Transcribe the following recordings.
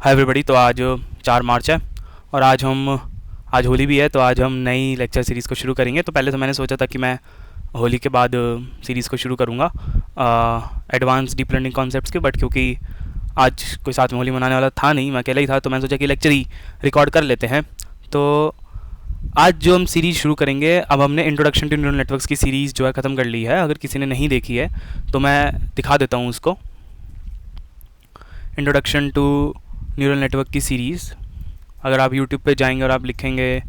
Hi everybody. तो आज 4 मार्च है और आज होली भी है, तो आज हम नई लेक्चर सीरीज़ को शुरू करेंगे। तो पहले तो मैंने सोचा था कि मैं होली के बाद सीरीज़ को शुरू करूँगा एडवांस डीप लर्निंग कॉन्सेप्ट्स के, बट क्योंकि आज कोई साथ में होली मनाने वाला था नहीं, मैं अकेला ही था, तो मैंने सोचा कि लेक्चर ही रिकॉर्ड कर लेते हैं। तो आज जो हम सीरीज़ शुरू करेंगे, अब हमने इंट्रोडक्शन टू न्यूरल नेटवर्क्स की सीरीज़ जो है ख़त्म कर ली है। अगर किसी ने नहीं देखी है तो मैं दिखा देता हूँ उसको। इंट्रोडक्शन टू न्यूरल नेटवर्क की सीरीज़, अगर आप यूट्यूब पे जाएंगे और आप लिखेंगे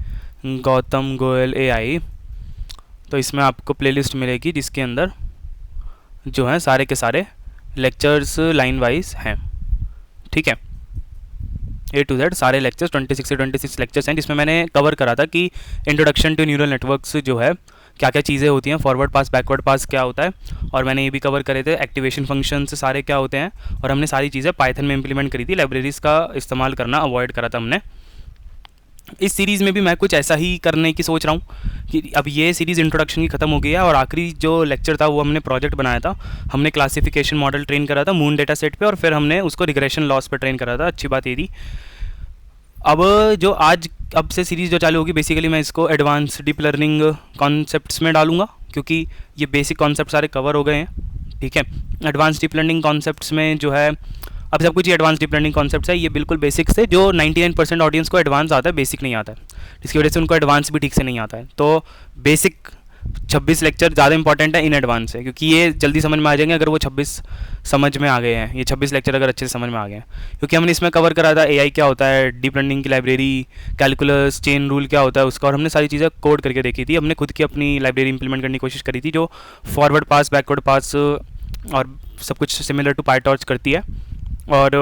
गौतम गोयल एआई, तो इसमें आपको प्लेलिस्ट मिलेगी जिसके अंदर जो है सारे के सारे लेक्चर्स लाइन वाइज हैं। ठीक है, A to Z सारे लेक्चर्स 26 से 26 लेक्चर्स हैं, जिसमें मैंने कवर करा था कि इंट्रोडक्शन टू न्यूरल नेटवर्क्स जो है क्या क्या चीज़ें होती हैं, फॉरवर्ड पास बैकवर्ड पास क्या होता है, और मैंने ये भी कवर करे थे एक्टिवेशन फंक्शंस सारे क्या होते हैं, और हमने सारी चीज़ें पाइथन में इंप्लीमेंट करी थी। लाइब्रेरीज़ का इस्तेमाल करना अवॉइड करा था हमने। इस सीरीज़ में भी मैं कुछ ऐसा ही करने की सोच रहा हूँ कि अब ये सीरीज़ इंट्रोडक्शन की ख़त्म हो गई है और आखिरी जो लेक्चर था वो हमने प्रोजेक्ट बनाया था। हमने क्लासिफिकेशन मॉडल ट्रेन करा था मून डेटा सेट पे, और फिर हमने उसको रिग्रेशन लॉस पे ट्रेन करा था। अच्छी बात ये थी। अब जो अब से सीरीज़ जो चालू होगी, बेसिकली मैं इसको एडवांस डीप लर्निंग कॉन्सेप्ट्स में डालूंगा, क्योंकि ये बेसिक कॉन्सेप्ट सारे कवर हो गए हैं। ठीक है, एडवांस डीप लर्निंग कॉन्सेप्ट्स में जो है अब सब कुछ ही एडवांस डीप लर्निंग कॉन्सेप्ट्स है। ये बिल्कुल बेसिक से, जो 99% ऑडियंस को एडवांस आता है, बेसिक नहीं आता है, जिसकी वजह से उनको एडवांस भी ठीक से नहीं आता है। तो बेसिक 26 लेक्चर ज़्यादा इंपॉर्टेंट है इन एडवांस से, क्योंकि ये जल्दी समझ में आ जाएंगे अगर वो 26 समझ में आ गए हैं। ये 26 लेक्चर अगर अच्छे से समझ में आ गए हैं, क्योंकि हमने इसमें कवर करा था एआई क्या होता है, डीप लर्निंग की लाइब्रेरी, कैलकुलस, चेन रूल क्या होता है उसका, और हमने सारी चीज़ें कोड करके देखी थी। हमने खुद की अपनी लाइब्रेरी इंप्लीमेंट करने की कोशिश करी थी, जो फॉरवर्ड पास बैकवर्ड पास और सब कुछ सिमिलर टू पाईटॉर्च करती है। और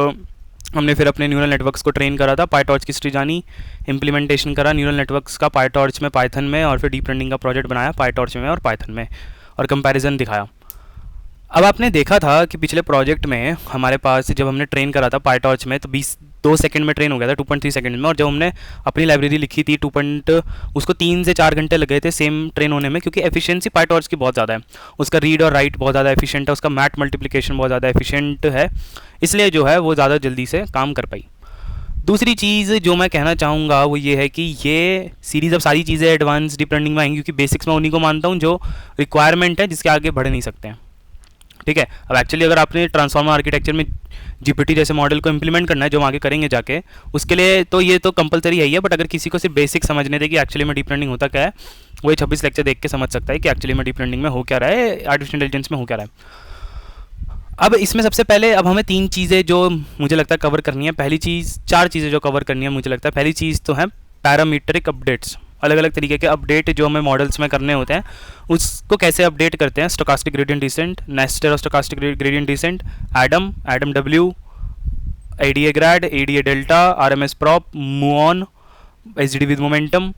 हमने फिर अपने न्यूरल नेटवर्क्स को ट्रेन करा था, पाईटॉर्च की हिस्ट्री जानी, इम्प्लीमेंटेशन करा न्यूरल नेटवर्क्स का पाईटॉर्च में, पाइथन में, और फिर डीप लर्निंग का प्रोजेक्ट बनाया पाईटॉर्च में और पाइथन में, और कंपैरिजन दिखाया। अब आपने देखा था कि पिछले प्रोजेक्ट में हमारे पास जब हमने ट्रेन करा था पाईटॉर्च में, तो 2 सेकंड में ट्रेन हो गया था, 2.3 सेकंड में, और जब हमने अपनी लाइब्रेरी लिखी थी उसको 3 से 4 घंटे लग गए थे सेम ट्रेन होने में, क्योंकि एफिशिएंसी पाईटॉर्च की बहुत ज़्यादा है। उसका रीड और राइट बहुत ज़्यादा एफिशिएंट है, उसका मैथ मल्टीप्लिकेशन बहुत ज़्यादा एफिशिएंट है, इसलिए जो है वो ज़्यादा जल्दी से काम कर पाई। दूसरी चीज़ जो मैं कहना चाहूँगा वो ये है कि ये सीरीज़ अब सारी चीज़ें एडवांस डीप लर्निंग में आएंगी, क्योंकि बेसिक्स में उन्हीं को मानता हूँ जो रिक्वायरमेंट है, जिसके आगे बढ़ नहीं सकते हैं। ठीक है, अब एक्चुअली अगर आपने ट्रांसफॉर्मर आर्किटेक्चर में जीपीटी जैसे मॉडल को इंप्लीमेंट करना है, जो हम आगे करेंगे जाके, उसके लिए तो ये तो कंपलसरी है ही है, बट अगर किसी को सिर्फ बेसिक समझने दे कि एक्चुअली में डीप लर्निंग होता क्या है, वो ये 26 लेक्चर देख के समझ सकता है कि एक्चुअली में डीप लर्निंग में हो क्या रहा है, आर्टिफिशियल इंटेलिजेंस में हो क्या रहा है। अब इसमें सबसे पहले अब हमें 3 चीज़ें जो मुझे लगता है कवर करनी है। पहली चीज़, 4 चीज़ें जो कवर करनी है मुझे लगता है। पहली चीज़ तो है पैरामीट्रिक अपडेट्स, अलग अलग तरीके के अपडेट जो हमें मॉडल्स में करने होते हैं, उसको कैसे अपडेट करते हैं। स्टोकास्टिक ग्रेडियंट डिसेंट, नेस्टेड और stochastic gradient descent, Adam W, AdaGrad, AdaDelta, RMSprop, Muon, HD with momentum.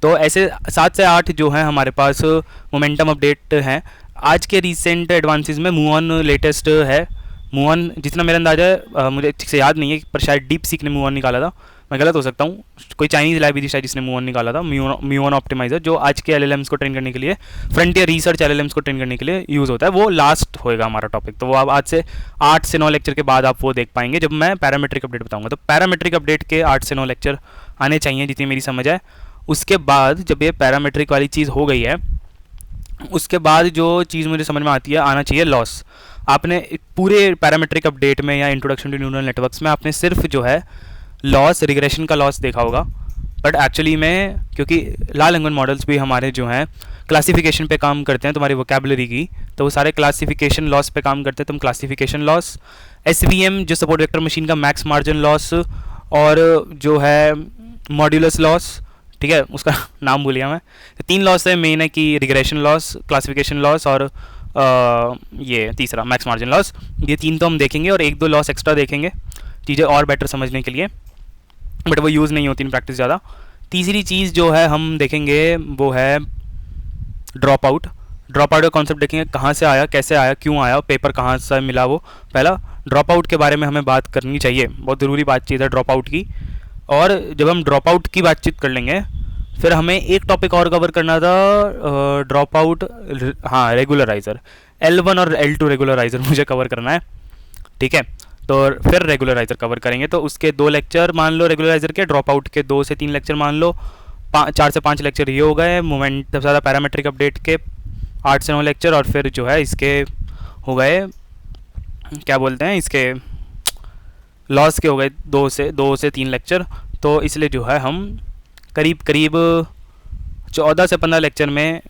तो ऐसे 7 से 8 जो हैं हमारे पास मोमेंटम अपडेट हैं। आज के रिसेंट एडवांसेस में मूऑन लेटेस्ट है। मूऑन, जितना मेरा अंदाजा है, मुझे ठीक से याद नहीं है, पर शायद डीप सीक ने मूऑन निकाला था, मैं गलत हो सकता हूँ, कोई चाइनीज़ लाइब्रेरी शायद जिसने मूऑन निकाला था, मूऑन ऑप्टिमाइजर, जो आज के एलएलएम्स को ट्रेन करने के लिए, फ्रंटियर रिसर्च एलएलएम्स को ट्रेन करने के लिए यूज़ होता है। वो लास्ट होएगा हमारा टॉपिक, तो वो आप आज से 8 से 9 लेक्चर के बाद आप वो देख पाएंगे जब मैं पैरामीट्रिक अपडेट बताऊँगा। तो पैरामीट्रिक अपडेट के 8 से 9 लेक्चर आने चाहिए, जितनी मेरी समझ है। उसके बाद जब ये पैरामीट्रिक वाली चीज़ हो गई है, उसके बाद जो चीज़ मुझे समझ में आती है, आना चाहिए लॉस। आपने पूरे पैरामीट्रिक अपडेट में या इंट्रोडक्शन टू न्यूरल नेटवर्क्स में आपने सिर्फ जो है लॉस, रिग्रेशन का लॉस देखा होगा, बट एक्चुअली में क्योंकि लाल लैंग्वेज मॉडल्स भी हमारे जो हैं क्लासिफिकेशन पे काम करते हैं, तुम्हारी वोकैबुलरी की, तो वो सारे क्लासिफिकेशन लॉस पे काम करते हैं। तुम क्लासिफिकेशन लॉस, एसवीएम जो सपोर्ट वेक्टर मशीन का मैक्स मार्जिन लॉस, और जो है मॉड्यूलस लॉस, ठीक है, उसका नाम भूल गया मैं। 3 लॉस है मेन है कि रिग्रेशन लॉस, क्लासिफिकेशन लॉस, और ये तीसरा मैक्स मार्जिन लॉस। ये 3 तो हम देखेंगे, और 1-2 लॉस एक्स्ट्रा देखेंगे चीज़ें और बेटर समझने के लिए, बट वो यूज़ नहीं होती इन प्रैक्टिस ज़्यादा। तीसरी चीज़ जो है हम देखेंगे वो है ड्रॉप आउट। ड्रॉप आउट का कॉन्सेप्ट देखेंगे, कहाँ से आया, कैसे आया, क्यों आया, पेपर कहाँ से मिला। वो पहला ड्रॉप आउट के बारे में हमें बात करनी चाहिए, बहुत ज़रूरी बातचीत है ड्रॉप आउट की। और जब हम ड्रॉप आउट की बातचीत कर लेंगे, फिर हमें एक टॉपिक और कवर करना था, ड्रॉप आउट, हाँ, रेगुलराइज़र, L1 और L2 रेगुलराइज़र मुझे कवर करना है। ठीक है, तो फिर रेगुलराइज़र कवर करेंगे। तो उसके 2 लेक्चर मान लो रेगुलराइज़र के, ड्रॉप आउट के 2 से 3 लेक्चर मान लो, 4 से 5 लेक्चर ये हो गए, मोमेंट सबसे ज़्यादा पैरामेट्रिक अपडेट के 8 से 9 लेक्चर, और फिर जो है इसके हो गए क्या बोलते हैं, इसके लॉस के हो गए 2 से 3 लेक्चर। तो इसलिए जो है हम करीब करीब 14 से 15 लेक्चर में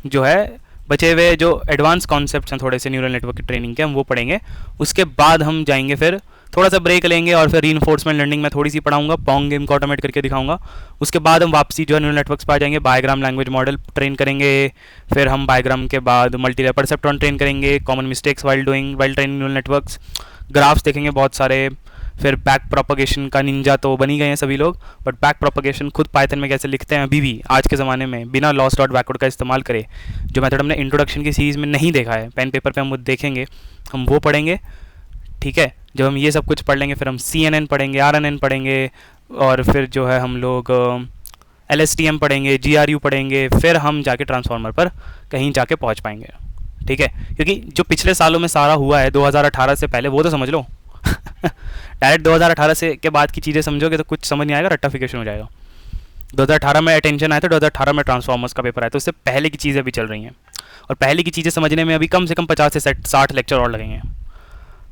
जो है बचे हुए जो एडवांस कॉन्सेप्ट्स हैं थोड़े से न्यूरल नेटवर्क की ट्रेनिंग के, हम वो पढ़ेंगे। उसके बाद हम जाएंगे, फिर थोड़ा सा ब्रेक लेंगे और फिर रीइंफोर्समेंट लर्निंग में थोड़ी सी पढ़ाऊंगा, पोंग गेम को ऑटोमेट करके दिखाऊंगा। उसके बाद हम वापसी जो है न्यूरल नेटवर्क्स पर आ जाएंगे, बायोग्राम लैंग्वेज मॉडल ट्रेन करेंगे, फिर हम बायोग्राम के बाद मल्टीलेयर परसेप्ट्रॉन ट्रेन करेंगे, common mistakes while training neural networks, graphs देखेंगे बहुत सारे, फिर बैक प्रोपगेशन का निंजा तो बन ही गए हैं सभी लोग, बट बैक प्रोपगेशन खुद पाइथन में कैसे लिखते हैं अभी भी आज के ज़माने में बिना लॉस डॉट बैकवर्ड का इस्तेमाल करे, जो मेथड हमने इंट्रोडक्शन की सीरीज़ में नहीं देखा है, पेन पेपर पे हम वो देखेंगे, हम वो पढ़ेंगे। ठीक है, जब हम ये सब कुछ पढ़ लेंगे फिर हम CNN पढ़ेंगे, RNN पढ़ेंगे, और फिर जो है हम लोग LSTM पढ़ेंगे, GRU पढ़ेंगे, फिर हम जाके ट्रांसफार्मर पर कहीं जाके पहुँच पाएंगे। ठीक है, क्योंकि जो पिछले सालों में सारा हुआ है 2018 से पहले वो तो समझ लो डायरेक्ट 2018 से के बाद की चीज़ें समझोगे तो कुछ समझ नहीं आएगा, रट्टाफिकेशन हो जाएगा। 2018 में अटेंशन आया था, 2018 में ट्रांसफॉर्मर्स का पेपर आया, तो उससे पहले की चीज़ें अभी चल रही हैं, और पहले की चीज़ें समझने में अभी कम से कम 50 से 60 लेक्चर और लगेंगे।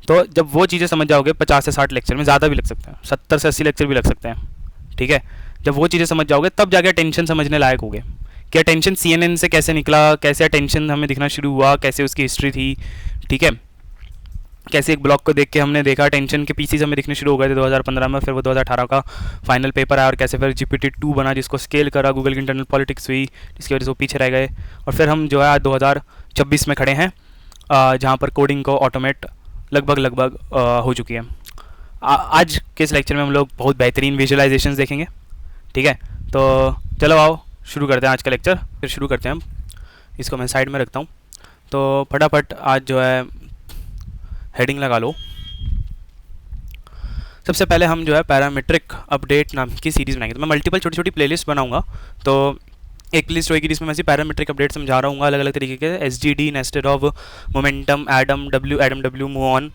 तो जब वो चीज़ें समझ जाओगे 50 से 60 लेक्चर में, ज़्यादा भी लग सकते हैं, 70 से 80 लेक्चर भी लग सकते हैं। ठीक है, जब वो चीज़ें समझ जाओगे तब जाके अटेंशन समझने लायक होगे कि अटेंशन CNN से कैसे निकला, कैसे अटेंशन हमें दिखना शुरू हुआ, कैसे उसकी हिस्ट्री थी। ठीक है, कैसे एक ब्लॉग को देख के हमने देखा टेंशन के पीसीज हमें दिखने शुरू हो गए थे 2015 में, फिर वो 2018 का फाइनल पेपर आया, और कैसे फिर GPT-2 बना जिसको स्केल करा, गूगल की इंटरनल पॉलिटिक्स हुई जिसकी वजह से वो पीछे रह गए, और फिर हम जो है 2026 में खड़े हैं जहाँ पर कोडिंग को ऑटोमेट लगभग हो चुकी है। आज के इस लेक्चर में हम लोग बहुत बेहतरीन विजुअलाइजेशंस देखेंगे। ठीक है, तो चलो आओ शुरू करते हैं आज का लेक्चर। फिर शुरू करते हैं हम, इसको मैं साइड में रखता हूँ, तो फटाफट आज जो है हेडिंग लगा लो। सबसे पहले हम जो है पैरामीट्रिक अपडेट नाम की सीरीज़ बनाएंगे। तो मैं मल्टीपल छोटी छोटी प्लेलिस्ट बनाऊंगा, तो एक लिस्ट होगी जिसमें मैं पैरामीट्रिक अपडेट समझा रहा हूँ अलग अलग तरीके के, SGD, nested of, momentum, Adam W, move on,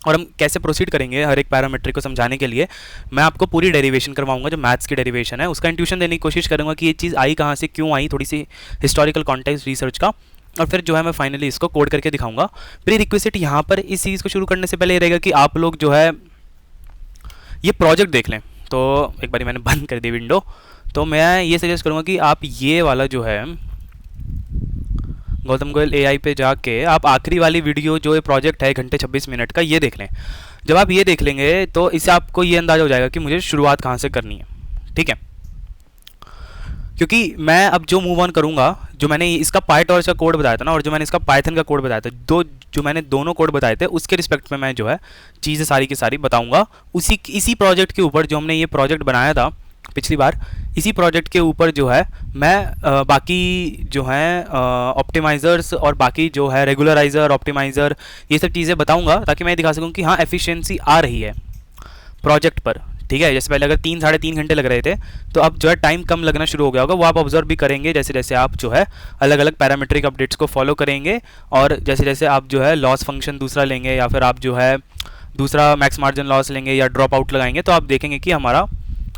और हम कैसे प्रोसीड करेंगे हर एक पैरामीट्रिक को समझाने के लिए। मैं आपको पूरी डेरिवेशन करवाऊंगा, जो मैथ्स की डेरिवेशन है उसका इंट्यूशन देने की कोशिश करूँगा कि ये चीज़ आई कहाँ से, क्यों आई, थोड़ी सी हिस्टोरिकल कॉन्टेक्स्ट रिसर्च का, और फिर जो है मैं फाइनली इसको कोड करके दिखाऊंगा। प्री रिक्वेस्ट यहाँ पर इस सीरीज़ को शुरू करने से पहले ये रहेगा कि आप लोग जो है ये प्रोजेक्ट देख लें। तो एक बार मैंने बंद कर दी विंडो, तो मैं ये सजेस्ट करूँगा कि आप ये वाला जो है गौतम गोयल AI पे जाके आप आखिरी वाली वीडियो जो ये प्रोजेक्ट है 1 घंटे 26 मिनट का, ये देख लें। जब आप ये देख लेंगे तो इससे आपको ये अंदाज़ा हो जाएगा कि मुझे शुरुआत कहाँ से करनी है। ठीक है, क्योंकि मैं अब जो मूव ऑन करूँगा, जो मैंने इसका पायटॉर्च का कोड बताया था ना, और जो मैंने इसका पाइथन का कोड बताया था, जो मैंने दोनों कोड बताए थे उसके रिस्पेक्ट में मैं जो है चीज़ें सारी की सारी बताऊँगा। इसी प्रोजेक्ट के ऊपर जो हमने ये प्रोजेक्ट बनाया था पिछली बार, इसी प्रोजेक्ट के ऊपर जो है मैं बाकी जो है ऑप्टिमाइज़र्स और बाकी जो है रेगुलराइज़र, ऑप्टिमाइज़र, ये सब चीज़ें बताऊँगा, ताकि मैं दिखा सकूँ कि हाँ एफिशिएंसी आ रही है प्रोजेक्ट पर। ठीक है, जैसे पहले अगर 3-3.5 घंटे लग रहे थे, तो अब जो है टाइम कम लगना शुरू हो गया होगा। वो आप ऑब्जर्व भी करेंगे जैसे जैसे आप जो है अलग अलग पैरामीट्रिक अपडेट्स को फॉलो करेंगे, और जैसे जैसे आप जो है लॉस फंक्शन दूसरा लेंगे, या फिर आप जो है दूसरा मैक्स मार्जिन लॉस लेंगे, या ड्रॉप आउट लगाएंगे, तो आप देखेंगे कि हमारा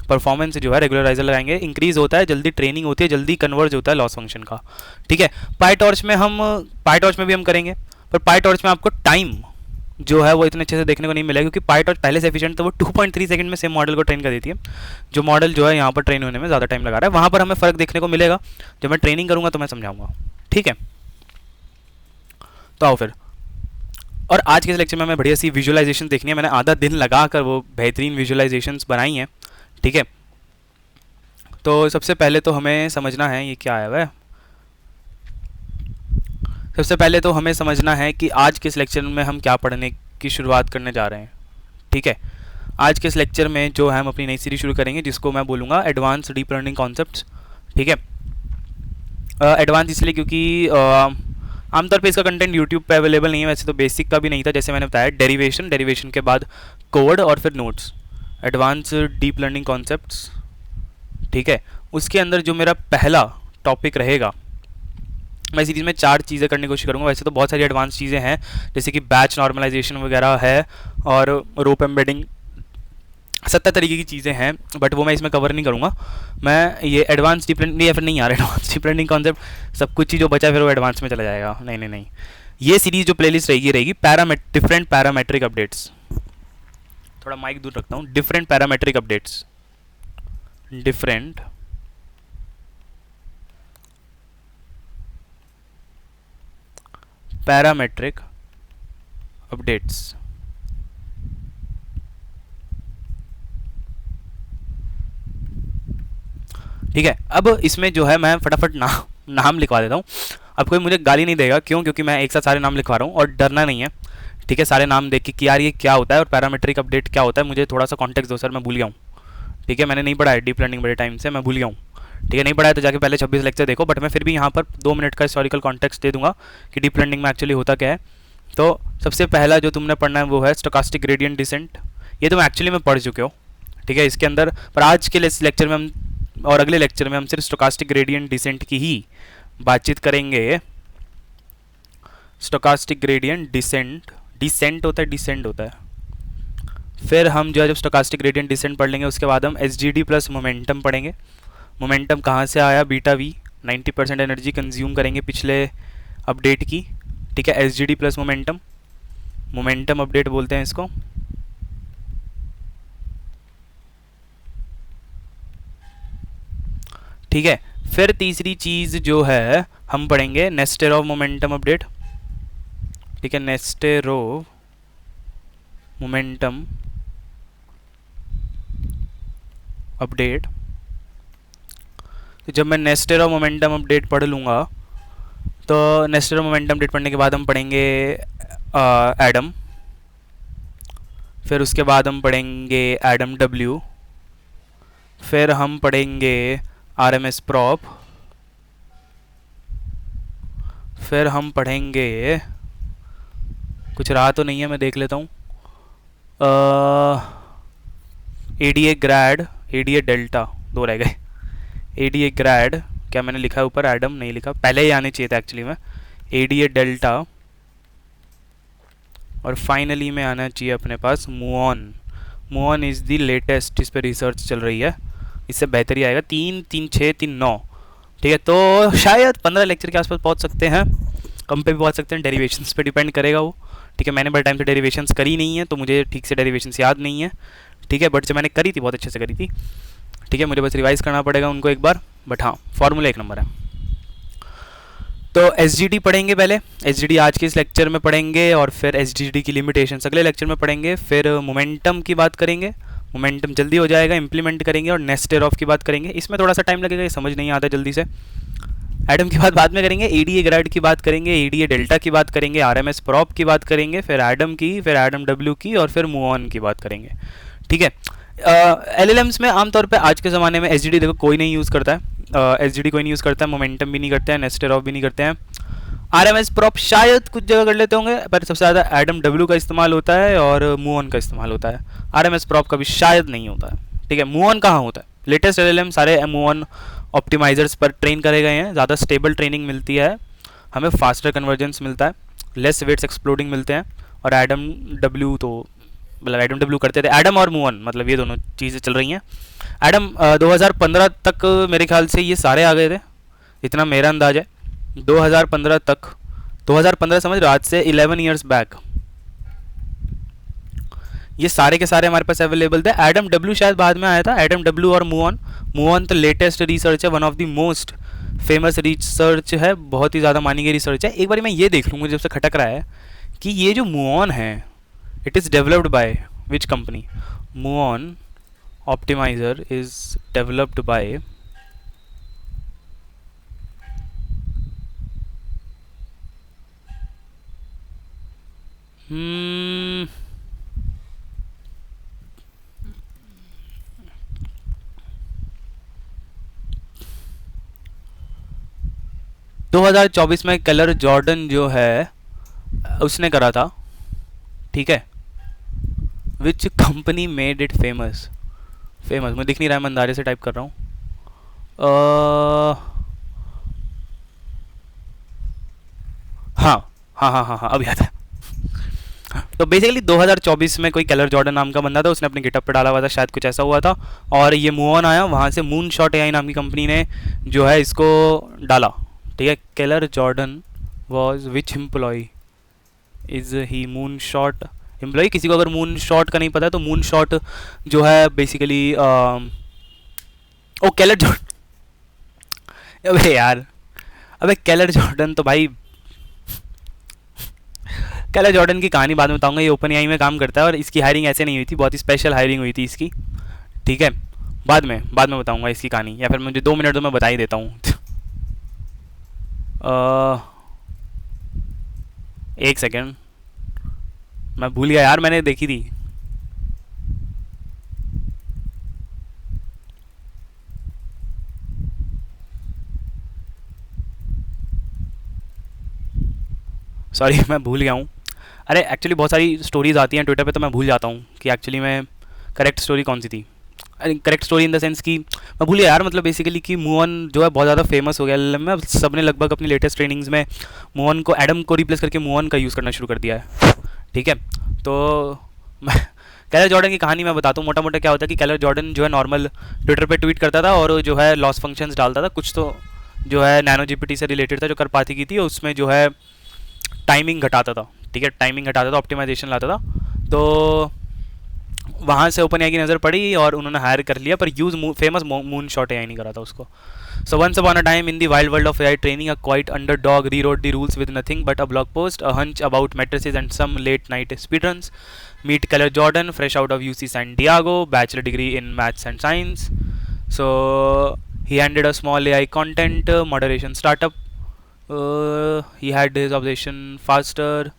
परफॉर्मेंस जो है रेगुलराइजर लगाएंगे इंक्रीज़ होता है, जल्दी ट्रेनिंग होती है, जल्दी कन्वर्ज होता है लॉस फंक्शन का। ठीक है, पायटॉर्च में भी हम करेंगे, पर पायटॉर्च में आपको टाइम जो है वो इतने अच्छे से देखने को नहीं मिलेगा, क्योंकि पायटॉर्च पहले से एफिशिएंट, तो वो 2.3 सेकंड में सेम मॉडल को ट्रेन कर देती है। जो मॉडल जो है यहाँ पर ट्रेन होने में ज़्यादा टाइम लगा रहा है, वहाँ पर हमें फ़र्क देखने को मिलेगा। जब मैं ट्रेनिंग करूँगा तो मैं समझाऊँगा। ठीक है, तो आओ फिर। और आज के इस लेक्चर में हमें बढ़िया सी विजुअलाइजेशन देखनी है। मैंने आधा दिन लगा कर वो बेहतरीन विजुअलाइजेशंस बनाई हैं। ठीक है, तो सबसे पहले तो हमें समझना है ये क्या आया हुआ है। सबसे पहले तो हमें समझना है कि आज के इस लेक्चर में हम क्या पढ़ने की शुरुआत करने जा रहे हैं। ठीक है, आज के इस लेक्चर में जो है हम अपनी नई सीरीज शुरू करेंगे, जिसको मैं बोलूँगा एडवांस डीप लर्निंग कॉन्सेप्ट्स। ठीक है, एडवांस इसलिए क्योंकि आमतौर पे इसका कंटेंट यूट्यूब पे अवेलेबल नहीं है, वैसे तो बेसिक का भी नहीं था, जैसे मैंने बताया डेरिवेशन के बाद कोड और फिर notes, advance deep learning concepts. ठीक है, उसके अंदर जो मेरा पहला टॉपिक रहेगा मैं सीरीज़ में 4 चीज़ें करने की कोशिश करूँगा। वैसे तो बहुत सारी एडवांस चीज़ें हैं, जैसे कि बैच नॉर्मलाइजेशन वगैरह है और रोप एम्बेडिंग, 70 तरीके की चीज़ें हैं, बट वो मैं इसमें कवर नहीं करूँगा। मैं ये एडवांस डीप लर्निंग या फिर नहीं यार, एडवांस डीप लर्निंग कॉन्सेप्ट सब कुछ ही जो बचा फिर वो एडवांस में चला जाएगा। नहीं नहीं नहीं, ये सीरीज़ जो प्लेलिस्ट रहेगी डिफरेंट पैरामेट्रिक अपडेट्स। थोड़ा माइक दूर रखता हूँ। Different parametric updates, different parametric updates. ठीक है, अब इसमें जो है मैं फटाफट नाम लिखवा देता हूँ। अब कोई मुझे गाली नहीं देगा, क्यों? क्योंकि मैं एक साथ सारे नाम लिखवा रहा हूँ और डरना नहीं है। ठीक है, सारे नाम देख के कि यार ये क्या होता है और पैरामेट्रिक अपडेट क्या होता है, मुझे थोड़ा सा कॉन्टेक्स्ट दो सर, मैं भूल गया हूँ। ठीक है, मैंने नहीं पढ़ा है डीप लर्निंग बड़े टाइम से, मैं भूल गया हूँ। ठीक है, नहीं पढ़ा है तो जाके पहले 26 लेक्चर देखो, बट मैं फिर भी यहाँ पर 2 मिनट का हिस्टोरिकल कॉन्टेक्स्ट दे दूंगा कि डीप लर्निंग में एक्चुअली होता क्या है। तो सबसे पहला जो तुमने पढ़ना है वो है स्टोकास्टिक ग्रेडियंट डिसेंट। ये तुम एक्चुअली में पढ़ चुके हो। ठीक है, इसके अंदर पर आज के लेक्चर में हम और अगले लेक्चर में हम सिर्फ स्टोकास्टिक ग्रेडियंट डिसेंट की ही बातचीत करेंगे। स्टोकास्टिक ग्रेडियंट डिसेंट होता है, डिसेंट होता है। फिर हम जो है जब स्टोकास्टिक ग्रेडियंट डिसेंट पढ़ लेंगे उसके बाद हम एसजीडी प्लस मोमेंटम पढ़ेंगे। मोमेंटम कहाँ से आया? बीटा वी, 90% एनर्जी कंज्यूम करेंगे पिछले अपडेट की। ठीक है, एसजीडी प्लस मोमेंटम, मोमेंटम अपडेट बोलते हैं इसको। ठीक है, फिर तीसरी चीज़ जो है हम पढ़ेंगे नेस्टेरोव मोमेंटम अपडेट। ठीक है, नेस्टेरोव मोमेंटम अपडेट। तो जब मैं नेस्टेरोव मोमेंटम अपडेट पढ़ लूँगा तो नेस्टेरोव मोमेंटम अपडेट पढ़ने के बाद हम पढ़ेंगे एडम। फिर उसके बाद हम पढ़ेंगे एडम डब्ल्यू। फिर हम पढ़ेंगे आरएमएस प्रॉप। फिर हम पढ़ेंगे, कुछ रहा तो नहीं है, मैं देख लेता हूँ, एडीए ग्रैड, एडीए डेल्टा, 2 रह गए। एडीए ग्रैड, क्या मैंने लिखा है ऊपर? एडम नहीं लिखा, पहले ही आने चाहिए था एक्चुअली में। एडीए डेल्टा, और फाइनली में आना चाहिए अपने पास मुऑन। मुऑन इज़ द लेटेस्ट, इस पर रिसर्च चल रही है, इससे बेहतर ही आएगा। 3 3 6 3 9। ठीक है, तो शायद 15 लेक्चर के आसपास पहुंच सकते हैं, कम पे भी पहुंच सकते हैं, डेरिवेशंस पे डिपेंड करेगा वो। ठीक है, मैंने बड़े टाइम से डेरिवेशंस करी नहीं है तो मुझे ठीक से डेरिवेशंस याद नहीं है। ठीक है, बट जब मैंने करी थी बहुत अच्छे से करी थी। ठीक है, मुझे बस रिवाइज करना पड़ेगा उनको एक बार, बट हाँ फॉर्मूला 1 नंबर है। तो एसजीडी पढ़ेंगे पहले, एसजीडी आज के इस लेक्चर में पढ़ेंगे और फिर एसजीडी की लिमिटेशंस अगले लेक्चर में पढ़ेंगे। फिर मोमेंटम की बात करेंगे, मोमेंटम जल्दी हो जाएगा, इंप्लीमेंट करेंगे। और नेस्टेरोव की बात करेंगे, इसमें थोड़ा सा टाइम लगेगा, ये समझ नहीं आता जल्दी से। एडम की बात बाद में करेंगे, एडीए ग्रैड की बात करेंगे, एडीए डेल्टा की बात करेंगे, आरएमएस प्रॉप की बात करेंगे, फिर एडम की, फिर एडम डब्ल्यू की, और फिर मुऑन की बात करेंगे। ठीक है, एलएलएम्स में आमतौर पे आज के ज़माने में एसजीडी देखो कोई नहीं यूज़ करता है, एसजीडी कोई नहीं यूज़ करता है, मोमेंटम भी नहीं करते हैं, नेस्टेरोव भी नहीं करते हैं। आरएमएस प्रॉप शायद कुछ जगह कर लेते होंगे, पर सबसे ज़्यादा एडम डब्ल्यू का इस्तेमाल होता है और मुऑन का इस्तेमाल होता है। आरएमएस प्रॉप का भी शायद नहीं होता है। ठीक है, मुऑन कहाँ होता है? लेटेस्ट एलएलएम सारे मुऑन ऑप्टिमाइजर्स पर ट्रेन करे गए हैं, ज़्यादा स्टेबल ट्रेनिंग मिलती है हमें, फास्टर कन्वर्जेंस मिलता है, लेस वेट्स एक्सप्लोडिंग मिलते हैं। और एडम डब्ल्यू तो मतलब एडम डब्ल्यू करते थे, एडम और मुऑन मतलब ये दोनों चीज़ें चल रही हैं। एडम 2015 तक मेरे ख्याल से ये सारे आ गए थे, इतना मेरा अंदाज है। 2015 तक, 2015 समझ रहे हो, आज से 11 ईयर्स बैक ये सारे के सारे हमारे पास अवेलेबल थे। एडम डब्ल्यू शायद बाद में आया था, एडम डब्ल्यू और मुऑन। मुऑन तो लेटेस्ट रिसर्च है, one of the most famous research है, बहुत ही ज़्यादा मानी गई रिसर्च है। एक बार मैं ये देख लूँगा जब से खटक रहा है कि ये जो मुऑन है it is developed by which company? Muon optimizer is developed by Hmm. 2024 में कलर जॉर्डन जो है उसने करा था। ठीक है, which company made it famous? Famous मुझे दिख नहीं रहा है, मैं अंदाजे से टाइप कर रहा हूँ। हाँ हाँ हाँ हाँ हाँ, अब याद है। तो बेसिकली 2024 में कोई केलर जॉर्डन नाम का बंदा था, उसने अपने गिटअप पे डाला हुआ था, शायद कुछ ऐसा हुआ था। और ये मूव ऑन आया, वहाँ से मून शॉट एआई नाम की कंपनी ने जो है इसको डाला। ठीक है, Keller Jordan was which employ is he moon shot employ. किसी को अगर मून शॉट का नहीं पता है तो मून शॉट जो है बेसिकली ओ केलर जॉर्डन, अबे यार, अबे केलर जॉर्डन तो भाई, केलर जॉर्डन की कहानी बाद में बताऊंगा। ये ओपन एआई में काम करता है और इसकी हायरिंग ऐसे नहीं हुई थी, बहुत ही स्पेशल हायरिंग हुई थी इसकी। ठीक है, बाद में बताऊंगा इसकी कहानी, या फिर मुझे 2 मिनट तो मैं बता ही देता हूँ। एक सेकेंड, मैं भूल गया यार, मैंने देखी थी। सॉरी मैं भूल गया हूँ। अरे एक्चुअली बहुत सारी स्टोरीज आती हैं ट्विटर पे, तो मैं भूल जाता हूँ कि एक्चुअली में करेक्ट स्टोरी कौन सी थी। Correct story in the sense कि मैं भूल गया यार, मतलब बेसिकली कि मूवन जो है बहुत ज़्यादा फेमस हो गया एलएलएम में। अब सबने लगभग अपनी लेटेस्ट ट्रेनिंग्स में मूवन को, एडम को रिप्लेस करके मूवन का यूज़ करना शुरू कर दिया है। ठीक है, तो कैलर जॉर्डन की कहानी मैं बताता हूँ मोटा मोटा। क्या होता है कि कैलर जॉर्डन जो है नॉर्मल ट्विटर पे ट्वीट करता था और जो है लॉस फंक्शंस डालता था, कुछ तो जो है नैनो जीपीटी से रिलेटेड था जो करपाती की थी, उसमें जो है टाइमिंग घटाता था। ठीक है, टाइमिंग घटाता था, ऑप्टिमाइजेशन लाता था। तो वहाँ से ओपन एआई की नज़र पड़ी और उन्होंने हायर कर लिया, पर use famous moon shot AI नहीं करा था उसको। So once upon a time in the wild world of AI training, a quiet underdog rewrote the rules with nothing but a blog post, a hunch about matrices and some late night speedruns. Meet Keller Jordan, fresh out of UC San Diego, bachelor degree in maths and science. So he handed a small AI content moderation startup. He had his obsession faster,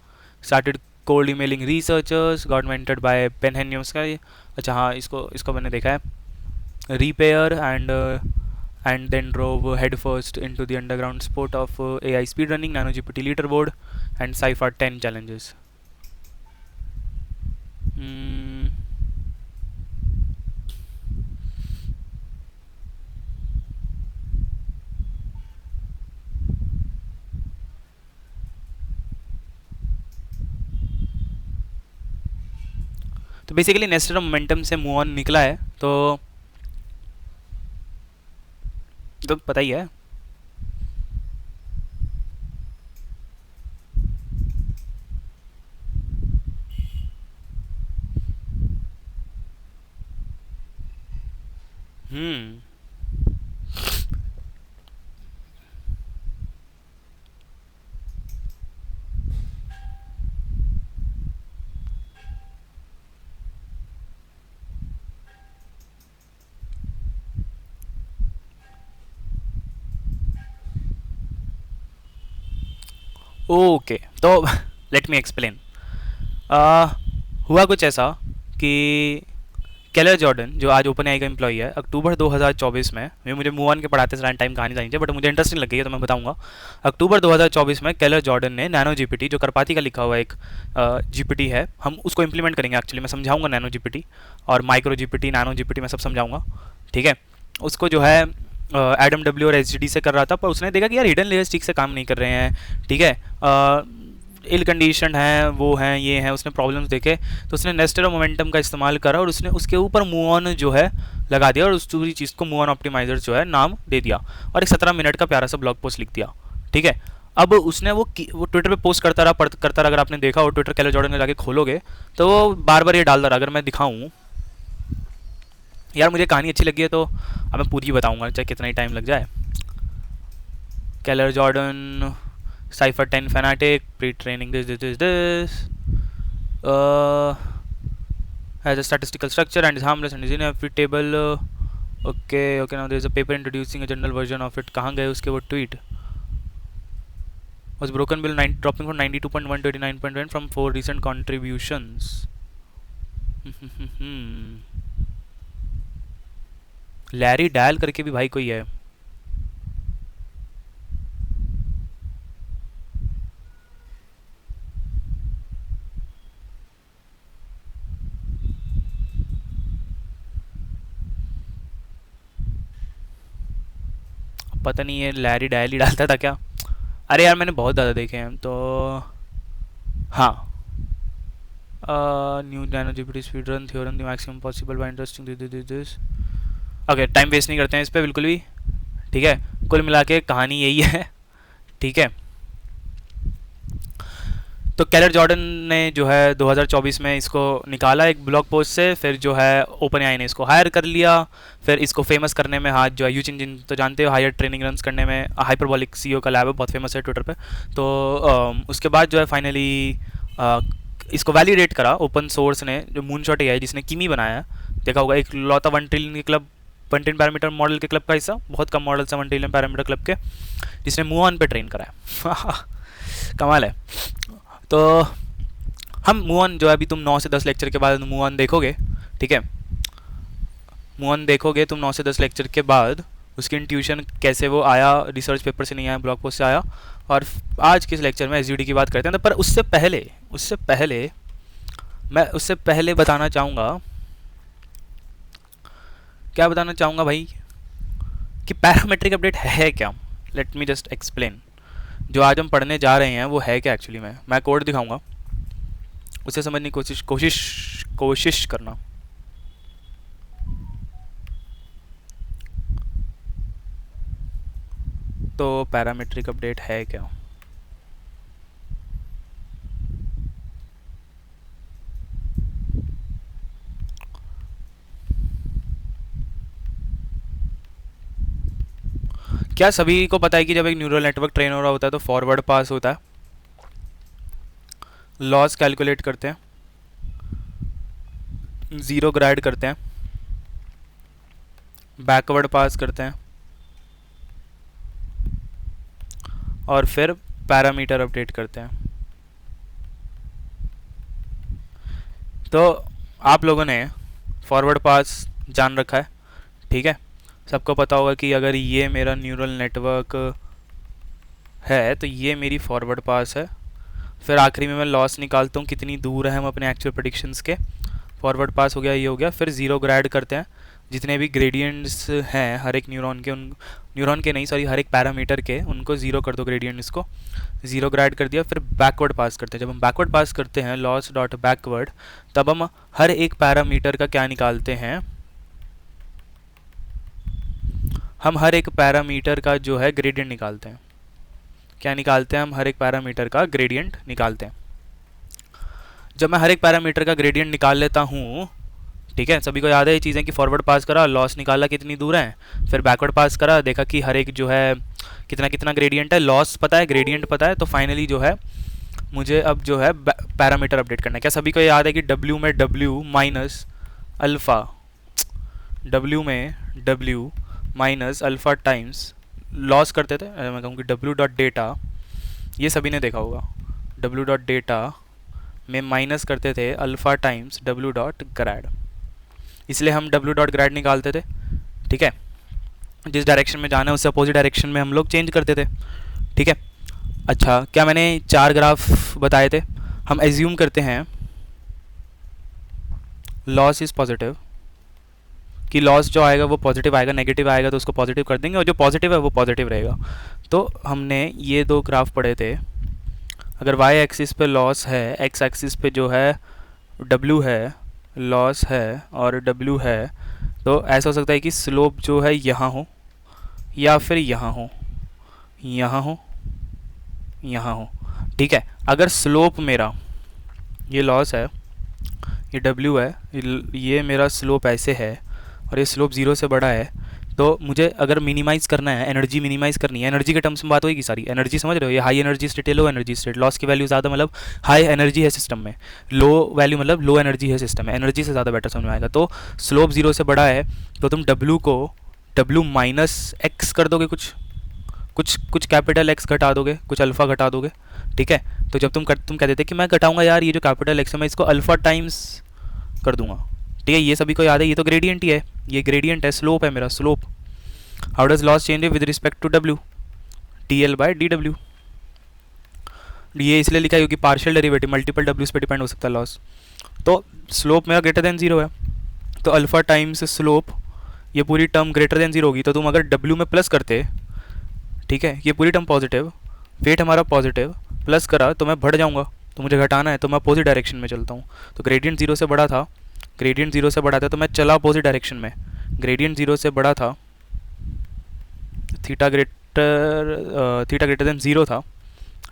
started cold emailing researchers, got mentored by Penhenius का। अच्छा हाँ, इसको मैंने देखा है। Repair and then drove headfirst into the underground sport of AI speedrunning, NanoGPT leaderboard, and Cypher 10 challenges. Hmm. तो basically nested momentum से move on निकला है, तो पता ही है। हम्म, ओके, तो लेट मी एक्सप्लेन। हुआ कुछ ऐसा कि केलर जॉर्डन जो आज ओपन एआई का एम्प्लॉई है, अक्टूबर 2024 में, ये मुझे मूव ऑन के पढ़ाते समय टाइम कहानी जानी चाहिए बट मुझे इंटरेस्टिंग लग गई है तो मैं बताऊंगा। अक्टूबर 2024 में केलर जॉर्डन ने नैनो जीपीटी, जो करपाती का लिखा हुआ एक जीपीटी है, हम उसको इंप्लीमेंट करेंगे। एक्चुअली मैं समझाऊंगा नैनो जीपीटी और माइक्रो जीपीटी, नैनो जीपीटी, मैं सब समझाऊंगा। ठीक है, उसको जो है एडम डब्ल्यू और एच से कर रहा था, पर उसने देखा कि यार हिडन लेयर्स ठीक से काम नहीं कर रहे हैं। ठीक है, इल कंडीशन हैं, वो हैं, ये हैं, उसने प्रॉब्लम्स देखे, तो उसने नेस्टेड मोमेंटम का इस्तेमाल करा और उसने उसके ऊपर मूव ऑन जो है लगा दिया और उस पूरी चीज़ को मूव ऑन ऑप्टिमाइजर जो है नाम दे दिया और एक 17 मिनट का प्यारा सा ब्लॉग पोस्ट लिख दिया। ठीक है, अब उसने वो ट्विटर पे पोस्ट करता रहा। अगर आपने देखा हो ट्विटर केलर जॉर्डन में जाके खोलोगे तो वो बार बार ये डालता रहा। अगर मैं दिखाऊँ यार, मुझे कहानी अच्छी लगी है तो अब मैं पूरी बताऊँगा चाहे कितना ही टाइम लग जाए। Keller Jordan, Cypher 10 fanatic, pre-training this has a statistical structure and is harmless and is inevitable. Okay, now there is a paper introducing a general version of it. कहाँ गए उसके वो tweet? Was broken bill dropping from 92.1 to 89.1 from 4 recent contributions. Larry dial करके भी भाई कोई है। पता नहीं ये लैरी डायल ही डालता था क्या। अरे यार मैंने बहुत ज़्यादा देखे हैं तो। हाँ, new nano GPT speed run theorem the maximum possible by interesting this. Okay, time waste नहीं करते हैं इस पर बिल्कुल भी। ठीक है, कुल मिला के कहानी यही है। ठीक है, तो कैलर जॉर्डन ने जो है 2024 में इसको निकाला एक ब्लॉग पोस्ट से, फिर जो है ओपन एआई ने इसको हायर कर लिया। फिर इसको फेमस करने में हाथ जो है यूज इंजन तो जानते हो, हायर ट्रेनिंग रन्स करने में हाइपरबॉलिक सीईओ का लैब है, बहुत फेमस है ट्विटर पे। तो उसके बाद जो है फाइनली इसको वैलिडेट करा ओपन सोर्स ने, जो मून शॉट एआई जिसने किमी बनाया है, देखा होगा, एक लौता 1 ट्रिलियन के क्लब, 1 ट्रिलियन पैरामीटर मॉडल के क्लब का हिस्सा, बहुत कम मॉडल्स हैं 1 ट्रिलियन पैरामीटर क्लब के, जिसने मूव पे ट्रेन करा है। कमाल है। तो हम मूव ऑन जो है, अभी तुम 9 से 10 लेक्चर के बाद मूव ऑन देखोगे। ठीक है, मूव ऑन देखोगे तुम 9 से 10 लेक्चर के बाद, उसकी इंट्यूशन कैसे वो आया, रिसर्च पेपर से नहीं आया, ब्लॉग पोस्ट से आया। और आज के इस लेक्चर में एसयूडी की बात करते हैं। तो पर उससे पहले बताना चाहूँगा, क्या बताना चाहूँगा भाई, कि पैरामेट्रिक अपडेट है क्या। Let me just explain. जो आज हम पढ़ने जा रहे हैं वो है क्या एक्चुअली में, मैं कोड दिखाऊंगा, उसे समझने की कोशिश करना। तो पैरामेट्रिक अपडेट है क्या। क्या सभी को पता है कि जब एक न्यूरल नेटवर्क ट्रेन हो रहा होता है तो फॉरवर्ड पास होता है, लॉस कैलकुलेट करते हैं, ज़ीरो ग्राइड करते हैं, बैकवर्ड पास करते हैं, और फिर पैरामीटर अपडेट करते हैं। तो आप लोगों ने फॉरवर्ड पास जान रखा है। ठीक है, सबको पता होगा कि अगर ये मेरा न्यूरल नेटवर्क है तो ये मेरी फॉरवर्ड पास है। फिर आखिरी में मैं लॉस निकालता हूँ कितनी दूर है हम अपने एक्चुअल प्रेडिक्शंस के। फॉरवर्ड पास हो गया, ये हो गया। फिर ज़ीरो ग्राइड करते हैं, जितने भी ग्रेडियंट्स हैं हर एक न्यूरॉन के, उन न्यूरॉन के नहीं सॉरी हर एक पैरामीटर के, उनको ज़ीरो कर दो ग्रेडियंट, इसको ज़ीरो ग्राइड कर दिया। फिर बैकवर्ड पास करते हैं। जब हम बैकवर्ड पास करते हैं लॉस डॉट बैकवर्ड, तब हम हर एक पैरामीटर का क्या निकालते हैं, हम हर एक पैरामीटर का जो है ग्रेडियंट निकालते हैं। क्या निकालते हैं हम, हर एक पैरामीटर का ग्रेडियंट निकालते हैं। जब मैं हर एक पैरामीटर का ग्रेडियंट निकाल लेता हूँ, ठीक है, सभी को याद है ये चीज़ें कि फॉरवर्ड पास करा, लॉस निकाला कितनी दूर है, फिर बैकवर्ड पास करा, देखा कि हर एक जो है कितना कितना ग्रेडियंट है, लॉस पता है, ग्रेडियंट पता है। तो फाइनली जो है मुझे अब जो है पैरामीटर अपडेट करना है। क्या सभी को याद है कि डब्ल्यू में डब्ल्यू माइनस अल्फ़ा, डब्ल्यू में W minus alpha times loss करते थे। मैं कहूँ कि डब्ल्यू डॉट डेटा, ये सभी ने देखा होगा, डब्ल्यू डॉट डेटा में माइनस करते थे अल्फ़ा टाइम्स डब्ल्यू डॉट ग्रैड, इसलिए हम डब्ल्यू डॉट ग्रैड निकालते थे। ठीक है, जिस डायरेक्शन में जाना है उससे अपोजिट डायरेक्शन में हम लोग चेंज करते थे। ठीक है, अच्छा, क्या मैंने 4 ग्राफ बताए थे। हम एज्यूम करते हैं लॉस इज़ पॉजिटिव, कि लॉस जो आएगा वो पॉजिटिव आएगा, नेगेटिव आएगा तो उसको पॉजिटिव कर देंगे, और जो पॉजिटिव है वो पॉजिटिव रहेगा। तो हमने ये 2 ग्राफ पढ़े थे। अगर वाई एक्सिस पे लॉस है, एक्स एक्सिस पे जो है डब्ल्यू है, लॉस है और डब्ल्यू है, तो ऐसा हो सकता है कि स्लोप जो है यहाँ हो, या फिर यहाँ हो, यहाँ हो, यहाँ हो। ठीक है, अगर स्लोप मेरा, ये लॉस है, ये डब्ल्यू है, ये मेरा स्लोप ऐसे है, और ये स्लोप 0 से बड़ा है, तो मुझे अगर मिनिमाइज़ करना है, एनर्जी मिनिमाइज़ करनी है, एनर्जी के टर्म्स में बात होगी सारी, एनर्जी समझ रहे हो, ये हाई एनर्जी स्टेट है, लो एनर्जी स्टेट, लॉस की वैल्यू ज़्यादा मतलब हाई एनर्जी है सिस्टम में, लो वैल्यू मतलब लो एनर्जी है सिस्टम में, एनर्जी से ज़्यादा बेटर समझ में आएगा। तो स्लोप 0 से बड़ा है तो तुम डब्ल्यू को डब्ल्यू माइनस एक्स कर दोगे, कुछ कैपिटल एक्स घटा दोगे, कुछ अल्फ़ा घटा दोगे। ठीक है, तो जब तुम कह देते कि मैं घटाऊंगा यार ये जो कैपिटल एक्स है मैं इसको अल्फ़ा टाइम्स कर दूंगा। ठीक है, ये सभी को याद है, ये तो ग्रेडियंट ही है, ये ग्रेडियंट है, स्लोप है मेरा, slope. How does loss change with respect to W, D L by D W. ये इसलिए लिखा है क्योंकि पार्शियल डेरिवेटिव मल्टीपल डब्ल्यूज पे डिपेंड हो सकता है लॉस। तो स्लोप मेरा ग्रेटर देन 0 है, तो अल्फ़ा टाइम्स स्लोप, ये पूरी टर्म ग्रेटर देन 0 होगी, तो तुम अगर डब्ल्यू में प्लस करते, ठीक है, ये पूरी टर्म पॉजिटिव, वेट हमारा पॉजिटिव, प्लस करा तो मैं बढ़ जाऊँगा, तो मुझे घटाना है तो मैं अपोजिट डायरेक्शन में चलता हूँ। तो ग्रेडियंट 0 से बड़ा था, ग्रेडियंट 0 से बड़ा था तो मैं चला अपोजिट डायरेक्शन में। ग्रेडियंट 0 से बड़ा था, थीटा ग्रेटर देन 0 था,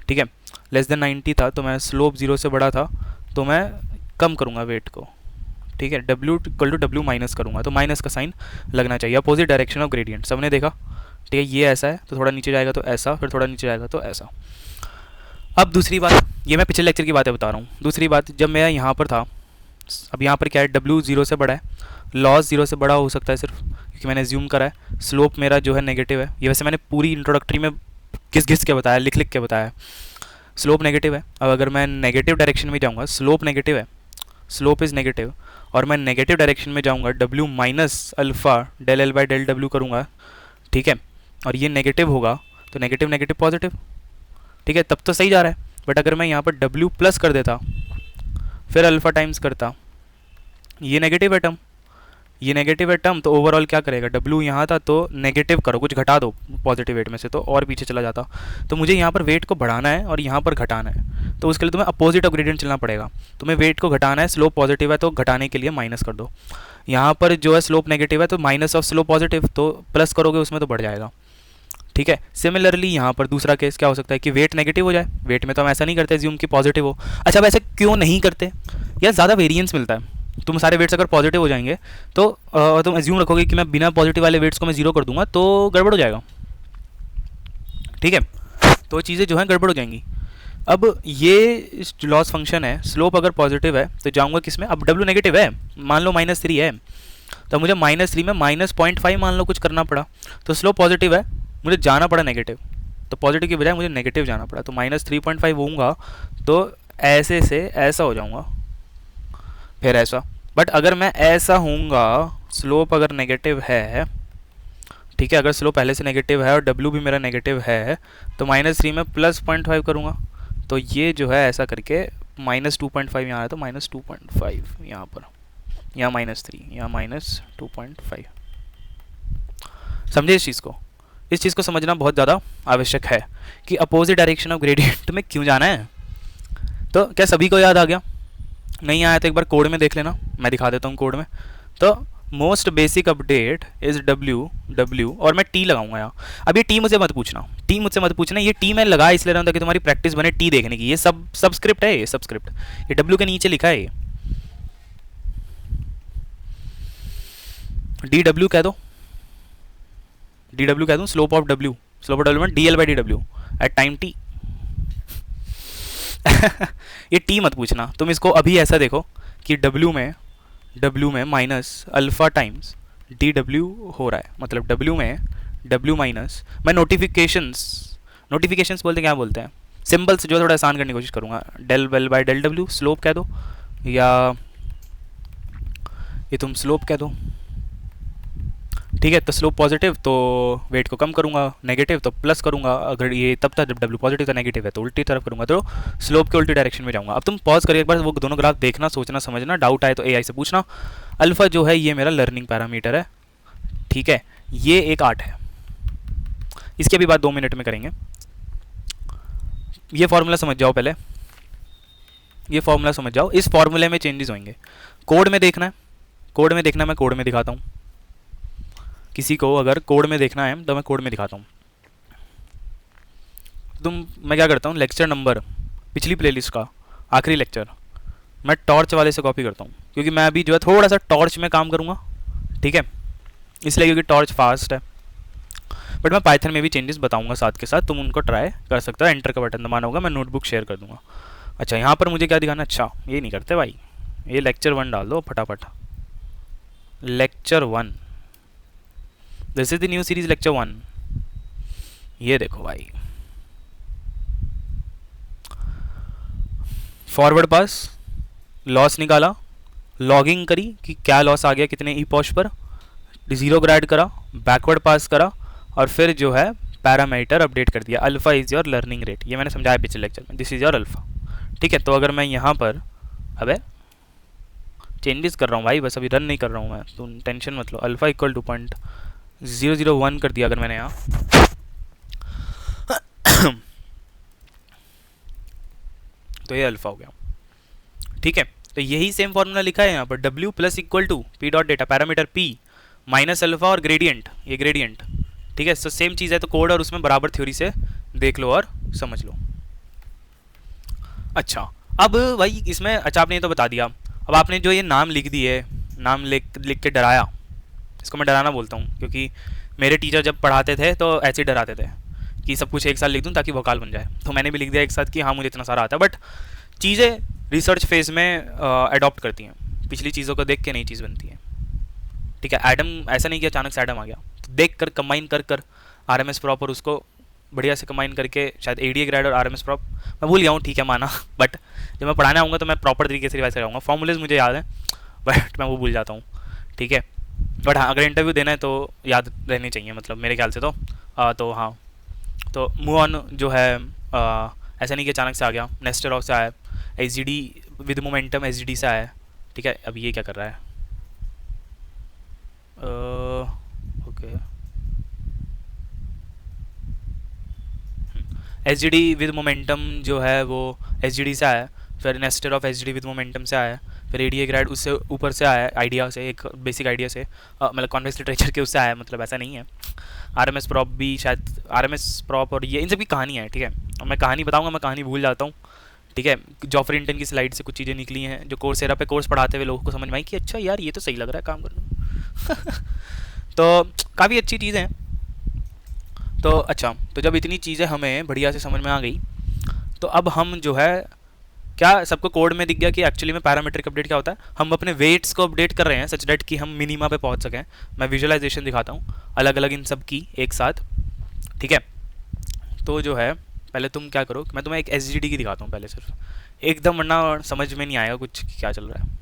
ठीक है, लेस देन 90 था, तो मैं स्लोप 0 से बड़ा था तो मैं कम करूँगा वेट को, ठीक है, W equal to W minus करूँगा, तो माइनस का साइन लगना चाहिए, अपोजिट डायरेक्शन ऑफ ग्रेडियंट। सबने देखा, ठीक है, ये ऐसा है तो थोड़ा नीचे जाएगा तो ऐसा, फिर थोड़ा नीचे जाएगा तो ऐसा। अब दूसरी बात, ये मैं पिछले लेक्चर की बातें बता रहा हूँ। दूसरी बात, जब मैं यहाँ पर था, अब यहाँ पर क्या है, W 0 से बड़ा है, लॉस 0 से बड़ा हो सकता है सिर्फ, क्योंकि मैंने ज्यूम करा है। स्लोप मेरा जो है नेगेटिव है, ये वैसे मैंने पूरी इंट्रोडक्टरी में घिस के बताया, लिख के बताया। स्लोप नेगेटिव है। अब अगर मैं नेगेटिव डायरेक्शन में जाऊँगा, स्लोप नेगेटिव है, स्लोप इज़ नेगेटिव, और मैं नेगेटिव डायरेक्शन में जाऊँगा, W minus alpha del L by del W करूँगा, ठीक है, और ये नेगेटिव होगा तो नेगेटिव नेगेटिव पॉजिटिव, ठीक है, तब तो सही जा रहा है। बट अगर मैं यहाँ पर W प्लस कर देता, फिर अल्फ़ा टाइम्स करता, ये नेगेटिव है टर्म, ये नेगेटिव है टर्म, तो ओवरऑल क्या करेगा, W यहाँ था तो नेगेटिव करो, कुछ घटा दो पॉजिटिव वेट में से, तो और पीछे चला जाता। तो मुझे यहाँ पर वेट को बढ़ाना है और यहाँ पर घटाना है, तो उसके लिए तुम्हें अपोजिट ऑफ ग्रेडियंट चलना पड़ेगा। तुम्हें वेट को घटाना है, स्लोप पॉजिटिव है तो घटाने के लिए माइनस कर दो। यहाँ पर जो है स्लोप नेगेटिव है तो माइनस ऑफ स्लोप पॉजिटिव, तो प्लस करोगे उसमें तो बढ़ जाएगा, ठीक है। सिमिलरली यहाँ पर दूसरा केस क्या हो सकता है कि वेट नेगेटिव हो जाए। वेट में तो हम ऐसा नहीं करते ज्यूम की पॉजिटिव हो। अच्छा, वैसे क्यों नहीं करते यार, ज़्यादा वेरिएंस मिलता है। तुम सारे वेट्स अगर पॉजिटिव हो जाएंगे तो तुम एज्यूम रखोगे कि मैं बिना पॉजिटिव वाले वेट्स को मैं 0 कर दूंगा तो गड़बड़ हो जाएगा, ठीक है, तो चीज़ें जो हैं गड़बड़ हो जाएंगी। अब ये लॉस फंक्शन है, स्लोप अगर पॉजिटिव है तो जाऊंगा किस में, अब W नेगेटिव है, मान लो -3 है, तो मुझे -3 में -0.5 मान लो कुछ करना पड़ा, तो स्लोप पॉजिटिव है, मुझे जाना पड़ा नेगेटिव, तो पॉजिटिव की बजाय मुझे नेगेटिव जाना पड़ा, तो -3.5 होऊंगा तो ऐसे से ऐसा हो जाऊंगा, फिर ऐसा। बट अगर मैं ऐसा होऊंगा, स्लोप अगर नेगेटिव है, ठीक है, अगर स्लोप पहले से नेगेटिव है और W भी मेरा नेगेटिव है, तो -3 में +0.5 करूँगा, तो ये जो है ऐसा करके -2.5 यहाँ है, तो -2.5 यहाँ पर, यहाँ -3, यहाँ -2.5। समझे इस चीज़ को? इस चीज़ को समझना बहुत ज़्यादा आवश्यक है कि अपोजिट डायरेक्शन ऑफ ग्रेडियंट में क्यों जाना है। तो क्या सभी को याद आ गया? नहीं आया तो एक बार कोड में देख लेना, मैं दिखा देता हूँ कोड में। तो most basic update is W और मैं T लगाऊंगा यहाँ। अब ये T मुझसे मत पूछना, ये T मैं लगा इसलिए रहा हूँ ताकि तुम्हारी प्रैक्टिस बने T देखने की। ये सबस्क्रिप्ट है, ये सबस्क्रिप्ट, ये W के नीचे लिखा है, ये DW कह दो, DW कह दूँ, स्लोप ऑफ W में DL by DW at time T। ये T मत पूछना, तुम इसको अभी ऐसा देखो कि W में माइनस अल्फ़ा टाइम्स DW हो रहा है, मतलब W में W माइनस, मैं नोटिफिकेशंस बोलते क्या बोलते हैं, सिंबल्स जो थोड़ा आसान करने की कोशिश करूँगा, del L by del W, slope कह दो, या ये तुम स्लोप कह दो, ठीक है। तो स्लोप पॉजिटिव तो वेट को कम करूँगा, नेगेटिव तो प्लस करूँगा, अगर ये तब तक जब W पॉजिटिव तो नेगेटिव है तो उल्टी तरफ करूँगा, तो स्लोप के उल्टी डायरेक्शन में जाऊँगा। अब तुम पॉज करिए एक बार, वो दोनों ग्राफ देखना, सोचना समझना, डाउट आए तो AI से पूछना। अल्फ़ा जो है ये मेरा लर्निंग पैरामीटर है, ठीक है, ये एक आर्ट है, इसकी भी बात 2 मिनट में करेंगे। ये फॉर्मूला समझ जाओ पहले, ये फॉर्मूला समझ जाओ, इस फॉर्मूले में चेंजेस होंगे। कोड में देखना है, मैं कोड में दिखाता हूँ। किसी को अगर कोड में देखना है तो मैं कोड में दिखाता हूँ। मैं क्या करता हूँ, लेक्चर नंबर पिछली प्लेलिस्ट का आखिरी लेक्चर मैं टॉर्च वाले से कॉपी करता हूँ, क्योंकि मैं अभी जो है थोड़ा सा टॉर्च में काम करूँगा, ठीक है, इसलिए क्योंकि टॉर्च फास्ट है। बट मैं पाइथन में भी चेंजेस बताऊँगा साथ के साथ, तुम उनको ट्राई कर सकते हो। एंटर का बटन दबाना होगा, मैं नोटबुक शेयर कर दूँगा। अच्छा, यहाँ पर मुझे क्या दिखाना, अच्छा ये नहीं करते भाई, ये लेक्चर 1 डाल दो फटाफट, lecture 1, this is the new series lecture 1। ये देखो भाई, फॉरवर्ड पास लॉस निकाला, लॉगिंग करी कि क्या लॉस आ गया कितने ईपॉश पर, 0 ग्रेड करा, बैकवर्ड पास करा, और फिर जो है पैरामीटर अपडेट कर दिया। Alpha is your learning rate, ये मैंने समझाया पिछले लेक्चर में, दिस इज योर अल्फा, ठीक है। तो अगर मैं यहाँ पर अबे चेंजेस कर रहा हूँ भाई, बस अभी रन नहीं कर रहा हूँ मैं, तो टेंशन मत लो। अल्फा इक्वल टू 0.001 कर दिया अगर मैंने यहाँ तो ये अल्फ़ा हो गया, ठीक है। तो यही सेम फॉर्मूला लिखा है यहाँ पर, W plus equal to P dot data parameter P minus alpha और ग्रेडियंट, ये ग्रेडियंट, ठीक है। सो सेम चीज़ है, तो कोड और उसमें बराबर थ्योरी से देख लो और समझ लो। अच्छा, अब भाई इसमें, अच्छा आपने ये तो बता दिया, अब आपने जो ये नाम लिख दिए, नाम लिख के डराया, इसको मैं डराना बोलता हूँ, क्योंकि मेरे टीचर जब पढ़ाते थे तो ऐसे ही डराते थे कि सब कुछ एक साथ लिख दूँ ताकि वोकाल बन जाए, तो मैंने भी लिख दिया एक साथ कि हाँ मुझे इतना सारा आता है। बट चीज़ें रिसर्च फेज में अडॉप्ट करती हैं, पिछली चीज़ों को देख के नई चीज़ बनती है, ठीक है। एडम ऐसा नहीं कि अचानक से एडम आ गया, तो देख कर कंबाइन कर आर एम एस प्रॉप और उसको बढ़िया से कंबाइन करके शायद एडीए ग्रेड और आर एम एस प्रॉप, मैं भूल गया हूँ, ठीक है माना, बट जब मैं पढ़ाने आऊँगा तो मैं प्रॉपर तरीके से रिवाइज कराऊंगा। फॉर्मूलेज मुझे याद है बट मैं वो भूल जाता हूँ, ठीक है। बट हाँ, अगर इंटरव्यू देना है तो याद रहनी चाहिए, मतलब मेरे ख्याल से तो हाँ, तो मूव ऑन जो है ऐसा नहीं कि अचानक से आ गया, नेस्टर ऑफ से आया, H G D with momentum H G D से आया, ठीक है। अब ये क्या कर रहा है, okay, H G D with momentum जो है वो एच जी डी से आया, फिर Nestor of H D with momentum से आया, फिर एडीए ग्रेड उससे ऊपर से आया, आइडिया से, एक बेसिक आइडिया से, मतलब कॉन्वेक्स लिटरेचर के उससे आया, मतलब ऐसा नहीं है। आरएमएस प्रॉप भी शायद, आरएमएस प्रॉप और ये इन सब की कहानी है, ठीक है। अब मैं कहानी बताऊंगा, मैं कहानी भूल जाता हूँ, ठीक है। जॉफरी इंटन की स्लाइड से कुछ चीज़ें निकली हैं जो कोर्सेरा पे कोर्स पढ़ाते हुए लोगों को समझ में आई कि अच्छा यार ये तो सही लग रहा है काम करना तो काफ़ी अच्छी चीज़ें हैं। तो अच्छा, तो जब इतनी चीज़ें हमें बढ़िया से समझ में आ गई, तो अब हम जो है, क्या सबको कोड में दिख गया कि एक्चुअली में पैरामीट्रिक अपडेट क्या होता है, हम अपने वेट्स को अपडेट कर रहे हैं सच डेट कि हम मिनिमा पे पहुंच सकें। मैं विजुअलाइजेशन दिखाता हूँ अलग अलग इन सब की एक साथ, ठीक है। तो जो है पहले तुम क्या करो, मैं तुम्हें एक एस की दिखाता हूँ पहले सिर्फ एकदम, वरना समझ में नहीं आएगा कुछ क्या चल रहा है।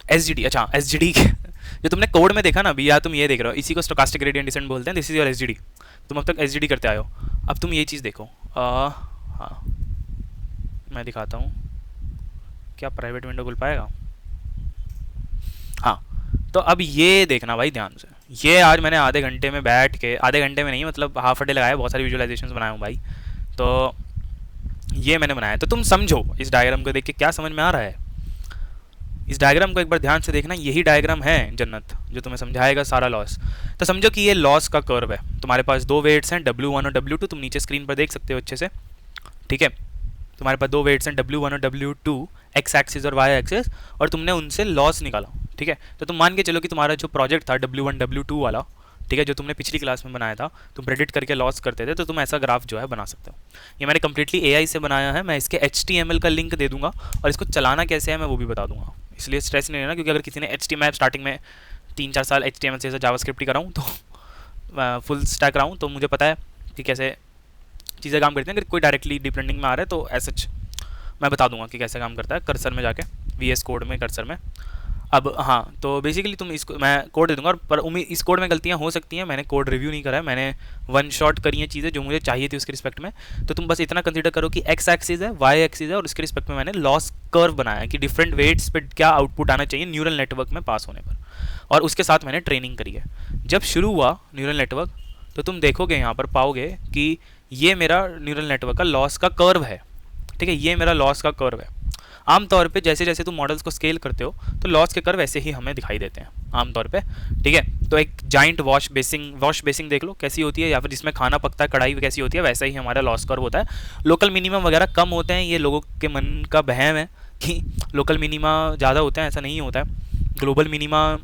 एस अच्छा, एस जो तुमने कोड में देखा ना अभी, या तुम ये देख रहे हो, इसी को स्टोकास्टिक ग्रेडियंट डिसेंट बोलते हैं, दिस इज योर एस तुम अब तक एस करते आए हो। अब तुम ये चीज़ देखो, हाँ मैं दिखाता हूँ, क्या प्राइवेट विंडो खुल पाएगा, हाँ। तो अब ये देखना भाई ध्यान से, ये आज मैंने आधे घंटे में बैठ के, आधे घंटे में नहीं मतलब हाफ अ डे लगाया, बहुत सारी विजुअलाइजेशंस बनाया हूँ भाई, तो ये मैंने बनाया। तो तुम समझो इस डायग्राम को देख के क्या समझ में आ रहा है, इस डायग्राम को एक बार ध्यान से देखना, यही डायग्राम है जन्नत जो तुम्हें समझाएगा सारा लॉस। तो समझो कि ये लॉस का कर्व है, तुम्हारे पास दो वेट्स हैं W1 और W2, तुम नीचे स्क्रीन पर देख सकते हो अच्छे से, ठीक है। तुम्हारे पास दो वेट्स हैं W1 और W2, एक्स एक्सिस और वाई एक्सिस, और तुमने उनसे लॉस निकाला, ठीक है। तो तुम मान के चलो कि तुम्हारा जो प्रोजेक्ट था W1 W2 वाला, ठीक है, जो तुमने पिछली क्लास में बनाया था, तुम प्रेडिक्ट करके लॉस करते थे, तो तुम ऐसा ग्राफ जो है बना सकते हो। ये मैंने कम्प्लीटली AI से बनाया है, मैं इसके HTML का लिंक दे दूंगा और इसको चलाना कैसे है मैं वो भी बता दूंगा, इसलिए स्ट्रेस नहीं लेना, क्योंकि अगर किसी ने HTML स्टार्टिंग में 3-4 साल HTML से जावास्क्रिप्ट ही कराऊँ, तो फुल स्टैक कराऊँ, तो मुझे पता है कि कैसे चीज़ें काम करती हैं। अगर कोई डायरेक्टली डीप लर्निंग में आ रहा है तो ऐसा मैं बता दूंगा कि कैसे काम करता है, कर्सर में जाके VS कोड में, कर्सर में। अब हाँ, तो बेसिकली तुम इसको, मैं कोड दे दूंगा, और पर उम्मीद इस कोड में गलतियाँ हो सकती हैं, मैंने कोड रिव्यू नहीं करा है, मैंने वन शॉट करी हैं चीज़ें जो मुझे चाहिए थी उसके रिस्पेक्ट में। तो तुम बस इतना कंसीडर करो कि एक्स एक्सिस है, वाई एक्सिस है, और उसके रिस्पेक्ट में मैंने लॉस कर्व बनाया है कि डिफरेंट वेट्स पे क्या आउटपुट आना चाहिए न्यूरल नेटवर्क में पास होने पर, और उसके साथ मैंने ट्रेनिंग करी है। जब शुरू हुआ न्यूरल नेटवर्क, तो तुम देखोगे यहाँ पर पाओगे कि ये मेरा न्यूरल नेटवर्क का लॉस का कर्व है, ठीक है, ये मेरा लॉस का कर्व है। आमतौर पे जैसे जैसे तुम मॉडल्स को स्केल करते हो तो लॉस के कर्व वैसे ही हमें दिखाई देते हैं आमतौर पे, ठीक है। तो एक जाइंट वॉश बेसिंग देख लो कैसी होती है, या फिर जिसमें खाना पकता है कढ़ाई कैसी होती है, वैसा ही हमारा लॉस कर्व होता है। लोकल मिनिमम वगैरह कम होते हैं, ये लोगों के मन का वहम है कि लोकल मिनिमा ज़्यादा होते हैं, ऐसा नहीं होता है। ग्लोबल मिनिमा,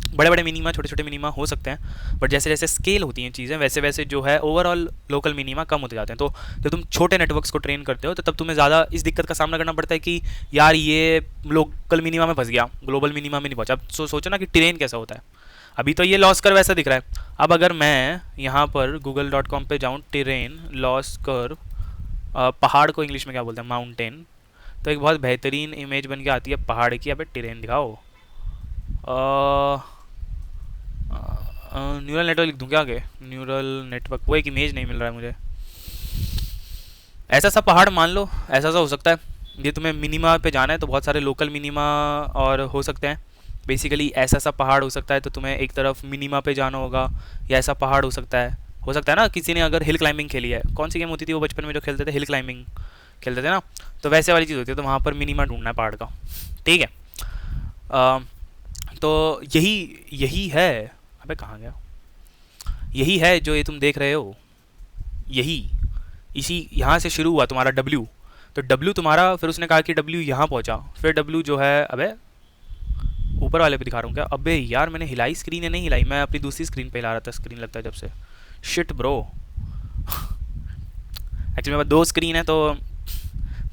बड़े बड़े मिनिमा, छोटे छोटे मिनिमा हो सकते हैं, बट जैसे जैसे स्केल होती हैं चीज़ें वैसे वैसे जो है ओवरऑल लोकल मिनिमा कम होते जाते हैं। तो जब तुम छोटे नेटवर्क्स को ट्रेन करते हो तो तब तुम्हें ज़्यादा इस दिक्कत का सामना करना पड़ता है कि यार ये लोकल मिनिमा में फंस गया, ग्लोबल मिनिमा में नहीं पहुंचा। अब सोचो ना कि ट्रेन कैसा होता है। अभी तो ये लॉस कर्व ऐसा दिख रहा है, अब अगर मैं यहाँ पर google.com पे जाऊँ, टेरेन लॉस कर्व, पहाड़ को इंग्लिश में क्या बोलते हैं, माउंटेन, तो एक बहुत बेहतरीन इमेज बन के आती है पहाड़ की। अबे टेरेन दिखाओ, न्यूरल नेटवर्क लिख दूँ क्या आगे, न्यूरल नेटवर्क, वो एक इमेज नहीं मिल रहा है मुझे। ऐसा सा पहाड़ मान लो, ऐसा सा हो सकता है। ये तुम्हें मिनिमा पे जाना है तो बहुत सारे लोकल मिनिमा और हो सकते हैं, बेसिकली ऐसा सा पहाड़ हो सकता है। तो तुम्हें एक तरफ मिनिमा पे जाना होगा, या ऐसा पहाड़ हो सकता है ना। किसी ने अगर हिल क्लाइंबिंग खेली है, कौन सी गेम होती थी वो बचपन में जो खेलते थे, हिल क्लाइंबिंग, खेलते थे ना, तो वैसे वाली चीज़ होती है, तो वहाँ पर मिनिमा ढूंढना है पहाड़ का, ठीक है। तो यही है, अबे कहाँ गया, यही है जो ये तुम देख रहे हो, यही इसी यहाँ से शुरू हुआ तुम्हारा W। तो W तुम्हारा, फिर उसने कहा कि W यहाँ पहुँचा, फिर W जो है, अबे ऊपर वाले पे दिखा रहा हूँ क्या, अबे यार मैंने हिलाई स्क्रीन, है नहीं हिलाई, मैं अपनी दूसरी स्क्रीन पे हिला रहा था, स्क्रीन लगता है जब से, शिट ब्रो। एक्चुअली मेरे पास 2 स्क्रीन है, तो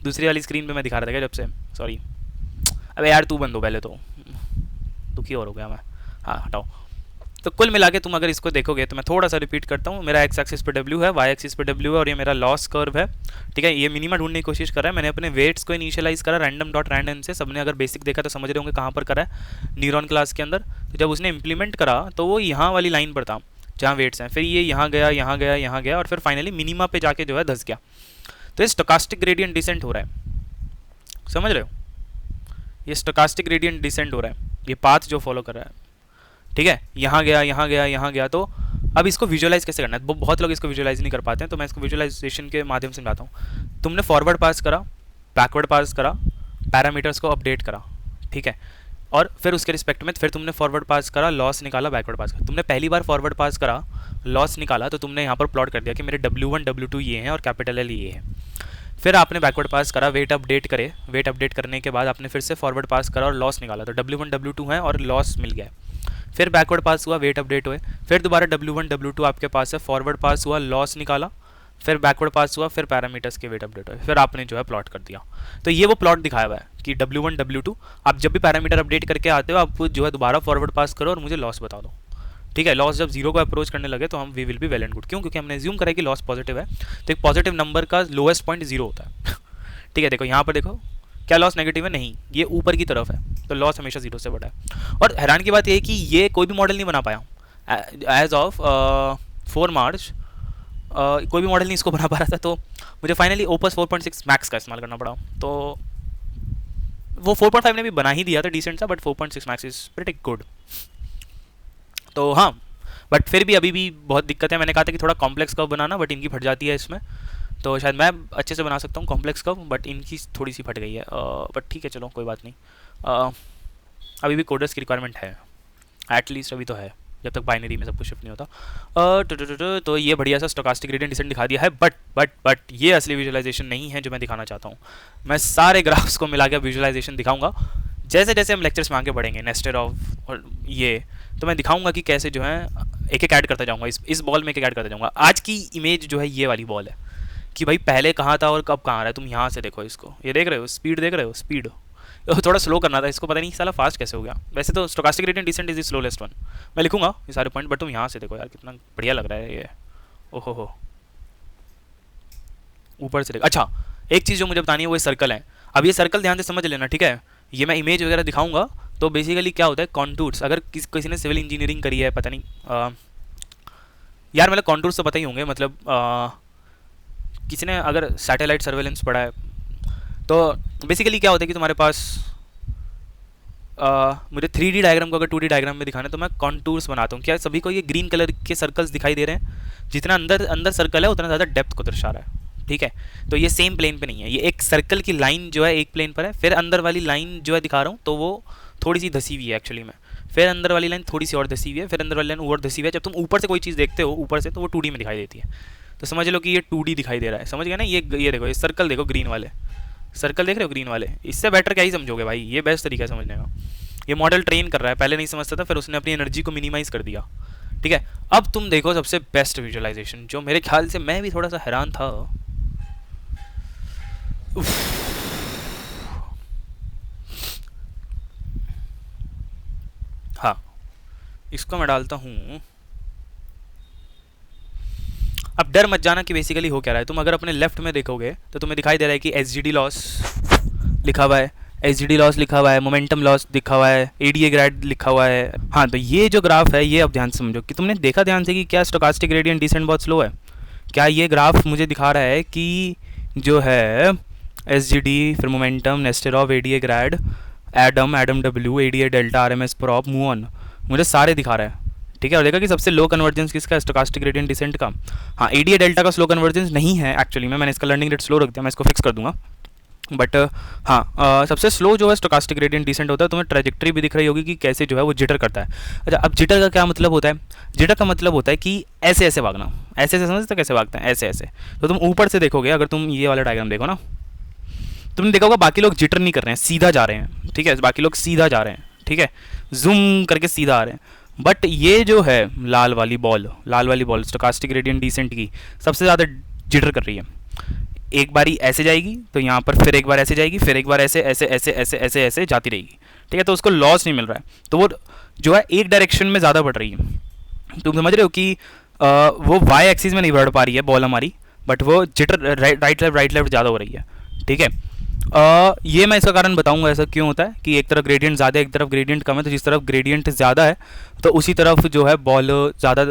दूसरी वाली स्क्रीन पे मैं दिखा रहा था क्या जब से, सॉरी। अबे यार तू बंद हो पहले, तो दुखी हो गया मैं, हाँ हटाओ। तो कुल मिला के तुम अगर इसको देखोगे, तो मैं थोड़ा सा रिपीट करता हूँ, मेरा एक्स एक्सिस पे W है, वाई एक्सिस पे W है, और ये मेरा लॉस कर्व है, ठीक है। ये मिनिमा ढूंढने की कोशिश कर रहा है, मैंने अपने वेट्स को इनिशियलाइज करा रैंडम डॉट रैंडम से, सबने अगर बेसिक देखा तो समझ रहे होंगे कहाँ पर करा है, न्यूरॉन क्लास के अंदर। तो जब उसने इंप्लीमेंट करा तो वो यहाँ वाली लाइन पर था जहाँ वेट्स हैं, फिर ये यहाँ गया, यहाँ गया, यहाँ गया, और फिर फाइनली मिनिमा पे जाके जो है धस गया। तो ये स्टोकास्टिक ग्रेडियंट डिसेंट हो रहा है, समझ रहे हो, ये स्टोकास्टिक ग्रेडियंट डिसेंट हो रहा है, ये पाथ जो फॉलो कर रहा है, ठीक है। यहाँ गया, यहाँ गया, यहाँ गया। तो अब इसको विजुअलाइज कैसे करना है, बहुत लोग इसको विजुअलाइज नहीं कर पाते हैं, तो मैं इसको विजुअलाइजेशन के माध्यम से बताता हूँ। तुमने फॉरवर्ड पास करा, बैकवर्ड पास करा, पैरामीटर्स को अपडेट करा, ठीक है, और फिर उसके रिस्पेक्ट में फिर तुमने फॉरवर्ड पास करा, लॉस निकाला, बैकवर्ड पास करा। तुमने पहली बार फॉरवर्ड पास करा, लॉस निकाला, तो तुमने यहाँ पर प्लॉट कर दिया कि मेरे W1 W2 ये हैं और कैपिटल L ये है। फिर आपने बैकवर्ड पास करा, वेट अपडेट करे, वेट अपडेट करने के बाद आपने फिर से फॉरवर्ड पास करा और लॉस निकाला, तो W1 W2 है और लॉस मिल गया। फिर बैकवर्ड पास हुआ, वेट अपडेट हुए, फिर दोबारा W1 W2 आपके पास है, फॉरवर्ड पास हुआ, लॉस निकाला, फिर बैकवर्ड पास हुआ, फिर पैरामीटर्स के वेट अपडेट हुए, फिर आपने जो है प्लॉट कर दिया। तो ये वो प्लॉट दिखाया हुआ है कि W1 W2, आप जब भी पैरामीटर अपडेट करके आते हो, आप जो है दोबारा फॉरवर्ड पास करो और मुझे लॉस बता दो, ठीक है। लॉस जब जीरो को अप्रोच करने लगे तो हम we will be well and good, क्यों, क्योंकि हमने एज्यूम करा कि लॉस पॉजिटिव है, तो एक पॉजिटिव नंबर का लोएस्ट पॉइंट 0 होता है। ठीक है, देखो यहाँ पर देखो, क्या लॉस नेगेटिव है, नहीं, ये ऊपर की तरफ है, तो लॉस हमेशा 0 से बड़ा है। और हैरान की बात ये है कि ये कोई भी मॉडल नहीं बना पाया एज ऑफ 4 मार्च, कोई भी मॉडल नहीं इसको बना पा रहा था, तो मुझे फाइनली ओपस 4.6 मैक्स का इस्तेमाल करना पड़ा। तो वो 4.5 ने भी बना ही दिया था डिसेंट सा, but 4.6 max is pretty good. तो हाँ, बट फिर भी अभी भी बहुत दिक्कत है। मैंने कहा था कि थोड़ा कॉम्प्लेक्स कर्व बनाना, बट इनकी फट जाती है इसमें, तो शायद मैं अच्छे से बना सकता हूँ कॉम्प्लेक्स कर्व, बट इनकी थोड़ी सी फट गई है। बट ठीक है, चलो कोई बात नहीं, अभी भी कोडर्स की रिक्वायरमेंट है, एटलीस्ट अभी तो है, जब तक बाइनरी में सब कुछ शिफ्ट नहीं होता। तो ये बढ़िया सा स्टोकास्टिक ग्रेडियंट डिसेंट दिखा दिया है, बट ये असली विजुअलाइजेशन नहीं है जो मैं दिखाना चाहता हूँ। मैं सारे ग्राफ्स को मिला के विजुअलाइजेशन दिखाऊंगा, जैसे जैसे हम लेक्चर्स में आगे बढ़ेंगे नेस्टेड ऑफ और ये, तो मैं दिखाऊंगा कि कैसे जो है एक एक ऐड करता जाऊंगा, इस बॉल में एक एक ऐड करता जाऊंगा। आज की इमेज जो है ये वाली बॉल है कि भाई पहले कहाँ था और कब कहाँ आ रहा है। तुम यहाँ से देखो इसको, ये देख रहे हो स्पीड, देख रहे हो स्पीड, थोड़ा स्लो करना था इसको, पता नहीं साला फास्ट कैसे हो गया। वैसे तो stochastic gradient decent is the slowest one, मैं लिखूंगा ये सारे पॉइंट, बट तुम यहाँ से देखो यार कितना बढ़िया लग रहा है ये, ओहो हो, ऊपर से देखो। अच्छा, एक चीज़ जो मुझे बतानी है वो सर्कल है। अब ये सर्कल ध्यान से समझ लेना, ठीक है। ये मैं इमेज वगैरह दिखाऊंगा, तो बेसिकली क्या होता है, कॉन्टूर्स, अगर किसी ने सिविल इंजीनियरिंग करी है, पता नहीं यार मतलब कॉन्टूर्स तो पता ही होंगे, मतलब किसी ने अगर सैटेलाइट सर्वेलेंस पढ़ा है, तो बेसिकली क्या होता है कि तुम्हारे पास मुझे 3D डायग्राम को अगर 2D डायग्राम में दिखाना है तो मैं कॉन्टूर्स बनाता हूँ। क्या सभी को ये ग्रीन कलर के सर्कल्स दिखाई दे रहे हैं? जितना अंदर अंदर सर्कल है उतना ज़्यादा डेप्थ को दर्शा रहा है, ठीक है। तो ये सेम प्लेन पे नहीं है, ये एक सर्कल की लाइन जो है एक प्लेन पर है, फिर अंदर वाली लाइन जो है दिखा रहा हूँ तो वो थोड़ी सी धसी हुई है एक्चुअली में, फिर अंदर वाली लाइन थोड़ी सी और धसी हुई है, फिर अंदर वाली लाइन और धसी हुई है। जब तुम ऊपर से कोई चीज़ देखते हो ऊपर से, तो वो 2D में दिखाई देती है, तो समझ लो कि ये 2D दिखाई दे रहा है, समझ गया ना। ये देखो, ये सर्कल देखो, ग्रीन वाले सर्कल देख रहे हो, ग्रीन वाले, इससे बेटर क्या ही समझोगे भाई, ये बेस्ट तरीका है समझने का। ये मॉडल ट्रेन कर रहा है, पहले नहीं समझता था, फिर उसने अपनी एनर्जी को मिनिमाइज़ कर दिया, ठीक है। अब तुम देखो सबसे बेस्ट विजुअलाइजेशन, जो मेरे ख्याल से मैं भी थोड़ा सा हैरान था। हाँ, इसको मैं डालता हूँ। अब डर मत जाना कि बेसिकली हो क्या रहा है। तुम अगर अपने लेफ्ट में देखोगे तो तुम्हें दिखाई दे रहा है कि SGD लॉस लिखा हुआ है, SGD लॉस लिखा हुआ है, मोमेंटम लॉस लिखा हुआ है, ADA ग्रेड लिखा हुआ है। हाँ, तो ये जो ग्राफ है ये अब ध्यान से समझो कि तुमने देखा ध्यान से कि क्या स्टोकास्टिक ग्रेडियंट डिसेंट बहुत स्लो है। क्या ये ग्राफ मुझे दिखा रहा है कि जो है SGD, फिर momentum, nested of, ADA grade, Adam W, ADA delta, RMS prop, move on, मुझे सारे दिखा रहा है, ठीक है, और देखा कि सबसे लो कन्वर्जेंस किसका है, स्टोकास्टिक ग्रेडियंट डिसेंट का। हाँ, एडीए डेल्टा का स्लो कन्वर्जेंस नहीं है एक्चुअली में, मैंने इसका लर्निंग रेट स्लो रख दिया, मैं इसको फिक्स कर दूंगा। बट हाँ, सबसे स्लो जो है स्टोकास्टिक ग्रेडियंट डिसेंट होता है। तुम्हें ट्रैजेक्टरी भी दिख रही होगी कि कैसे जो है वो जिटर करता है। अच्छा, अब जिटर का क्या मतलब होता है? जिटर का मतलब होता है कि ऐसे ऐसे भागना, ऐसे ऐसे समझते हो कैसे भागते हैं, ऐसे ऐसे। तो तुम ऊपर से देखोगे, अगर तुम ये वाला डायग्राम देखो ना, तुमने देखा होगा बाकी लोग जिटर नहीं कर रहे हैं, सीधा जा रहे हैं, ठीक है, बाकी लोग सीधा जा रहे हैं, ठीक है, जूम करके सीधा आ रहे हैं। बट ये जो है लाल वाली बॉल स्टोकास्टिक ग्रेडियंट डिसेंट की सबसे ज़्यादा जिटर कर रही है। एक बारी ऐसे जाएगी तो यहाँ पर, फिर एक बार ऐसे जाएगी, फिर एक बार ऐसे ऐसे ऐसे ऐसे ऐसे ऐसे जाती रहेगी, ठीक है। तो उसको लॉस नहीं मिल रहा है, तो वो जो है एक डायरेक्शन में ज़्यादा बढ़ रही है। तुम समझ रहे हो कि वो वाई एक्सिस में नहीं बढ़ पा रही है बॉल हमारी, बट वो जिटर राइट लेफ्ट ज़्यादा हो रही है, ठीक है। ये मैं इसका कारण बताऊंगा ऐसा क्यों होता है कि एक तरफ ग्रेडियंट ज़्यादा है, एक तरफ ग्रेडियंट कम है। तो जिस तरफ ग्रेडियंट ज़्यादा है तो उसी तरफ जो है बॉल ज़्यादा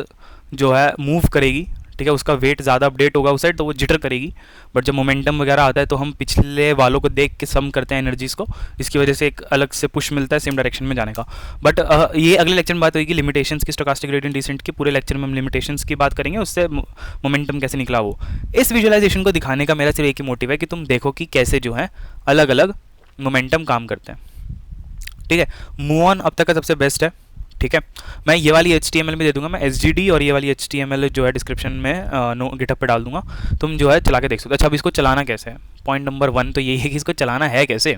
जो है मूव करेगी, ठीक है, उसका वेट ज़्यादा अपडेट होगा उस साइड, तो वो जिटर करेगी। बट जब मोमेंटम वगैरह आता है तो हम पिछले वालों को देख के सम करते हैं एनर्जीज़ को, इसकी वजह से एक अलग से पुश मिलता है सेम डायरेक्शन में जाने का। बट ये अगले लेक्चर में बात होगी लिमिटेशंस की, स्टोकास्टिक ग्रेडियंट डिसेंट की। पूरे लेक्चर में हम लिमिटेशंस की बात करेंगे, उससे मोमेंटम कैसे निकला वो। इस विजुअलाइजेशन को दिखाने का मेरा सिर्फ एक ही मोटिव है कि तुम देखो कि कैसे जो है अलग अलग मोमेंटम काम करते हैं, ठीक है। मूव ऑन अब तक का सबसे बेस्ट है, ठीक है। मैं ये वाली HTML में दे दूंगा, मैं SGD और ये वाली HTML जो है डिस्क्रिप्शन में गिटहब पे डाल दूंगा, तुम जो है चला के देख सकते हो। अच्छा, अब इसको चलाना कैसे है, पॉइंट नंबर 1 तो यही है कि इसको चलाना है कैसे।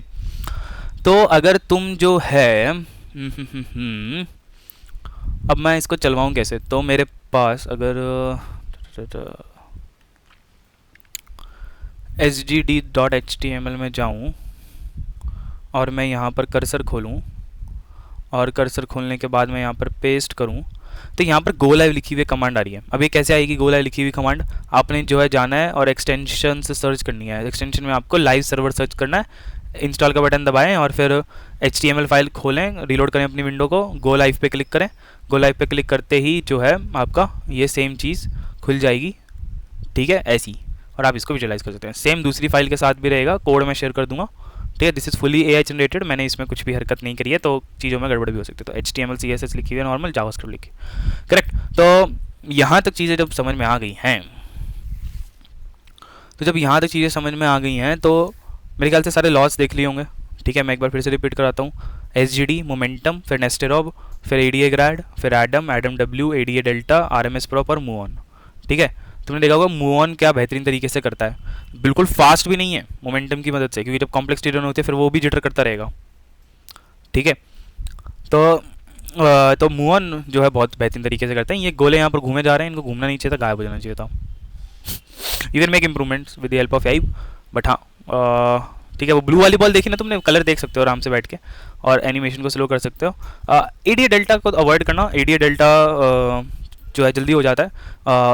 तो अगर तुम जो है अब मैं इसको चलवाऊँ कैसे, तो मेरे पास अगर sgd.html में जाऊँ और मैं यहाँ पर कर्सर खोलूँ, और कर्सर खोलने के बाद मैं यहाँ पर पेस्ट करूँ, तो यहाँ पर गो लाइव लिखी हुई कमांड आ रही है। अब ये कैसे आएगी गो लाइव लिखी हुई कमांड? आपने जो है जाना है और एक्सटेंशन से सर्च करनी है। एक्सटेंशन में आपको लाइव सर्वर सर्च करना है, इंस्टॉल का बटन दबाएं और फिर HTML फाइल खोलें, रीलोड करें अपनी विंडो को, गो लाइव पे क्लिक करें। गो लाइव पे क्लिक करते ही जो है आपका ये सेम चीज़ खुल जाएगी, ठीक है, ऐसी, और आप इसको विजुअलाइज कर सकते हैं। सेम दूसरी फाइल के साथ भी रहेगा, कोड में शेयर कर दूंगा, ठीक है। This is fully AI generated, मैंने इसमें कुछ भी हरकत नहीं करी है, तो चीज़ों में गड़बड़ भी हो सकती है। तो HTML CSS लिखी हुई है, नॉर्मल जावास्क्रिप्ट लिखी, करेक्ट। तो यहाँ तक चीज़ें जब समझ में आ गई हैं, तो जब यहाँ तक चीज़ें समझ में आ गई हैं तो मेरे ख्याल से सारे लॉस देख लिए होंगे, ठीक है। मैं एक बार फिर से रिपीट कराता हूँ, SGD मोमेंटम, फिर नेस्टेरॉब, फिर ADA ग्रैड, फिर Adam W, ADA delta, RMS prop और मूव ऑन, ठीक है। तुमने देखा होगा मूव ऑन क्या बेहतरीन तरीके से करता है, बिल्कुल फास्ट भी नहीं है मोमेंटम की मदद से, क्योंकि जब कॉम्प्लेक्सिटी रन होती है फिर वो भी जिटर करता रहेगा, ठीक है। तो मूव ऑन जो है बहुत बेहतरीन तरीके से करते हैं। ये गोले यहाँ पर घूमे जा रहे हैं, इनको घूमना नहीं चाहिए था, गायब हो जाना चाहिए था। You can make improvements with the help of AI, but हाँ ठीक है। वो ब्लू वाली बॉल देखी ना तुमने, कलर देख सकते हो आराम से बैठ के, और एनिमेशन को स्लो कर सकते हो। ADA डेल्टा को अवॉइड करना, ADA डेल्टा जो है जल्दी हो जाता है।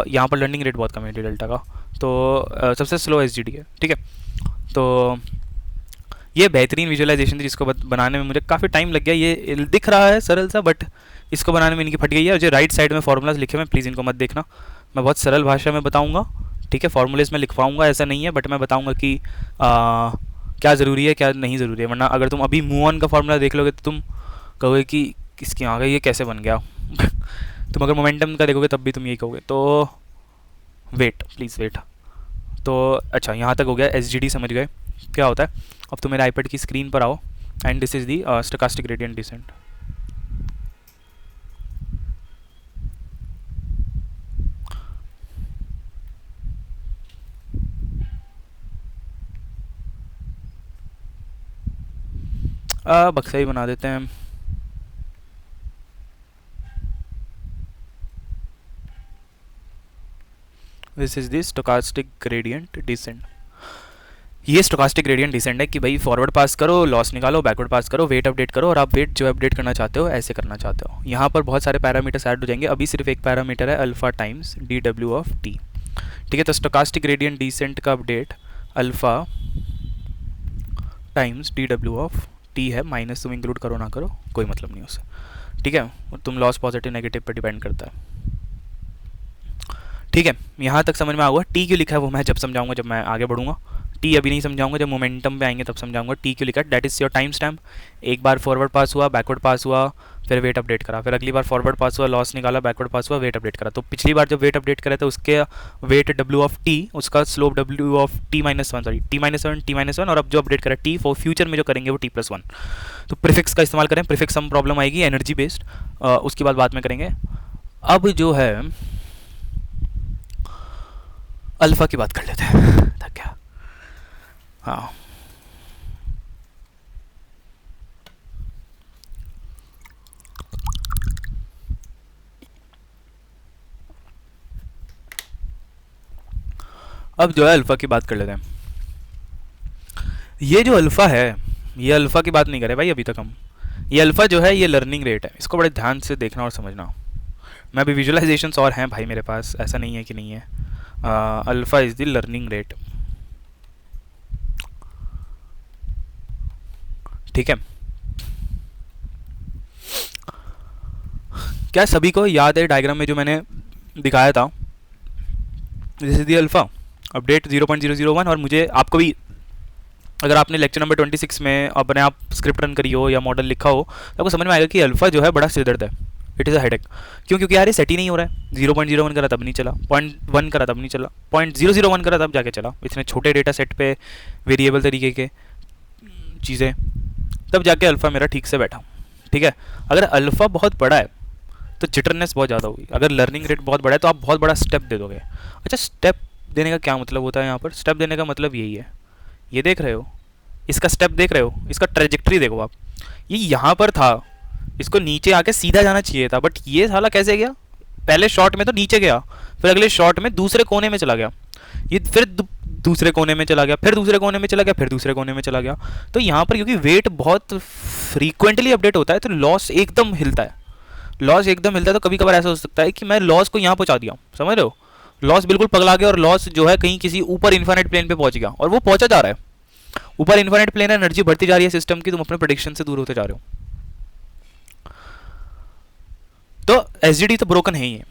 यहाँ पर लर्निंग रेट बहुत कम है ADA डेल्टा का, तो सबसे स्लो SGD है, ठीक है। तो ये बेहतरीन विजुअलाइजेशन थी जिसको बनाने में मुझे काफ़ी टाइम लग गया। ये दिख रहा है सरल सा, बट इसको बनाने में इनकी फट गई है। और जो राइट साइड में फार्मूलाज लिखे हुए हैं प्लीज़ इनको मत देखना, मैं बहुत सरल भाषा में बताऊँगा, ठीक है। फार्मूलेज में लिखवाऊँगा ऐसा नहीं है, बट मैं बताऊँगा कि क्या ज़रूरी है क्या नहीं ज़रूरी है। वरना अगर तुम अभी मूव ऑन का फार्मूला देख लोगे तो तुम कहोगे कि किसके आ गए, ये कैसे बन गया। तुम अगर मोमेंटम का देखोगे तब भी तुम यही कहोगे। तो वेट, प्लीज़ वेट। तो अच्छा, यहाँ तक हो गया, SGD समझ गए क्या होता है। अब तो मेरे आईपैड की स्क्रीन पर आओ, and this is the stochastic gradient decent. बक्सा ही बना देते हैं। This is the stochastic gradient decent. ये स्टोकास्टिक ग्रेडियंट डिसेंट है कि भाई फॉरवर्ड पास करो, लॉस निकालो, बैकवर्ड पास करो, वेट अपडेट करो, और आप वेट जो अपडेट करना चाहते हो ऐसे करना चाहते हो। यहाँ पर बहुत सारे पैरामीटर्स ऐड हो जाएंगे, अभी सिर्फ एक पैरामीटर है alpha times DW of T, ठीक है। तो स्टोकास्टिक ग्रेडियंट डिसेंट का update alpha times DW of T है, माइनस तुम इंक्लूड करो ना करो कोई मतलब नहीं उससे, ठीक है। तुम लॉस पॉजिटिव नेगेटिव पर डिपेंड करता है, ठीक है। यहाँ तक समझ में आ हुआ। T क्यों लिखा है वो मैं जब समझाऊंगा, जब मैं आगे बढ़ूंगा, टी अभी नहीं समझाऊंगा, जब मोमेंटम पे आएंगे तब समझाऊंगा टी क्यों लिखा है। That is your time stamp. एक बार फॉरवर्ड पास हुआ, बैकवर्ड पास हुआ, फिर वेट अपडेट करा, फिर अगली बार फॉरवर्ड पास हुआ, लॉस निकाला, बैकवर्ड पास हुआ, वेट अपडेट करा। तो पिछली बार जब वेट अपडेट करे तो उसके वेट डब्ल्यू ऑफ टी, उसका slope W of T minus one, sorry T minus one, T minus one, और अब जो अपडेट करा टी, फॉर फ्यूचर में जो करेंगे वो टी प्लस वन। तो प्रीफिक्स का इस्तेमाल करें, प्रीफिक्स सम प्रॉब्लम आएगी एनर्जी बेस्ड, उसकी बाद में करेंगे। अब जो है अल्फा की बात कर लेते हैं, था क्या। हाँ, अब जो है अल्फा की बात कर लेते हैं। ये जो अल्फा है, ये अल्फा की बात नहीं करे भाई अभी तक हम। ये अल्फा जो है ये लर्निंग रेट है, इसको बड़े ध्यान से देखना और समझना। मैं अभी विजुअलाइजेशंस और हैं भाई मेरे पास, ऐसा नहीं है कि नहीं है। Alpha is the learning rate, ठीक है। क्या सभी को याद है डायग्राम में जो मैंने दिखाया था, this is the alpha update 0.001। और मुझे आपको भी, अगर आपने लेक्चर नंबर 26 में अपने आप स्क्रिप्ट रन करी हो या मॉडल लिखा हो तो आपको समझ में आएगा कि अल्फा जो है बड़ा सिरदर्द है, इट इज़ अ हेडेक। क्यों? क्योंकि यार ये सेट ही नहीं हो रहा है। 0.01 करा तब नहीं चला, 0.1 करा तब नहीं चला, 0.001 करा तब जाके चला। इतने छोटे डेटा सेट पे वेरिएबल तरीके के चीज़ें, तब जाके अल्फ़ा मेरा ठीक से बैठा, ठीक है। अगर अल्फ़ा बहुत बड़ा है तो जिटरनेस बहुत ज़्यादा होगी। अगर लर्निंग रेट बहुत बड़ा है तो आप बहुत बड़ा स्टेप दे दोगे। अच्छा, स्टेप देने का क्या मतलब होता है यहाँ पर? स्टेप देने का मतलब यही है, ये देख रहे हो, इसका स्टेप देख रहे हो, इसका ट्रेजेक्ट्री देखो आप। ये यहाँ पर था, इसको नीचे आके सीधा जाना चाहिए था, बट ये साला कैसे गया? पहले शॉट में तो नीचे गया, फिर अगले शॉट में दूसरे कोने में चला गया, ये फिर दूसरे कोने में चला गया, फिर दूसरे कोने में चला गया, फिर दूसरे कोने में चला गया। तो यहाँ पर क्योंकि वेट बहुत फ्रीक्वेंटली अपडेट होता है तो लॉस एकदम हिलता है, लॉस एकदम हिलता है। तो कभी कभार ऐसा हो सकता है कि मैं लॉस को यहाँ पहुँचा दिया, समझ रहे हो, लॉस बिल्कुल पगला गया और लॉस जो है कहीं किसी ऊपर इन्फाइनाइट प्लेन पे पहुंच गया, और वो पहुंचा जा रहा है ऊपर इन्फाइनाइट प्लेन है, एनर्जी बढ़ती जा रही है सिस्टम की, तुम अपने प्रेडिक्शन से दूर होते जा रहे हो। तो एसजीडी तो ब्रोकन है ही है।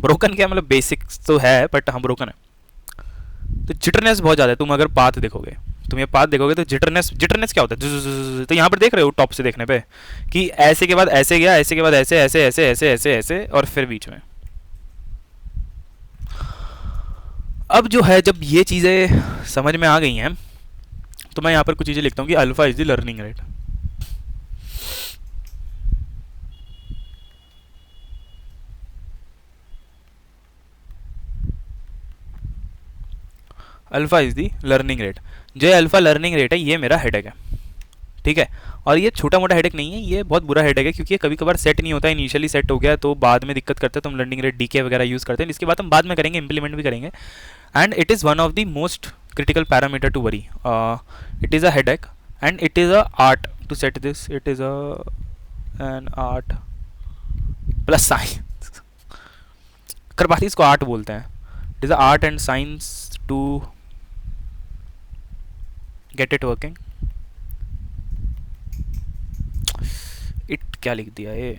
ब्रोकन क्या मतलब, बेसिक्स तो है बट हम ब्रोकन है। तो जिटरनेस बहुत ज़्यादा है। तुम अगर पाथ देखोगे, तुम ये पाथ देखोगे तो जिटरनेस, जिटरनेस क्या होता है? तो यहाँ पर देख रहे हो टॉप से देखने पे कि ऐसे के बाद ऐसे गया, ऐसे के बाद ऐसे ऐसे ऐसे ऐसे ऐसे ऐसे और फिर बीच में। अब जो है जब ये चीज़ें समझ में आ गई हैं तो मैं यहाँ पर कुछ चीज़ें लिखता हूँ कि alpha is the learning rate. Alpha is the learning rate. जो अल्फा लर्निंग रेट है ये मेरा हेडेक है, ठीक है। और ये छोटा मोटा हेडेक नहीं है, ये बहुत बुरा हेडेक है, क्योंकि ये कभी कभार सेट नहीं होता, इनिशियली सेट हो गया तो बाद में दिक्कत करते हैं। तो हम लर्निंग रेट डीके वगैरह यूज़ करते हैं, इसके बाद हम बाद में करेंगे, इंप्लीमेंट भी करेंगे। And it is one of the most critical parameter to worry. It is a headache and it is a art to set this. It is an art plus science. करबाती इसको आर्ट बोलते हैं। It is a art and science to get it working. It क्या लिख दिया ये?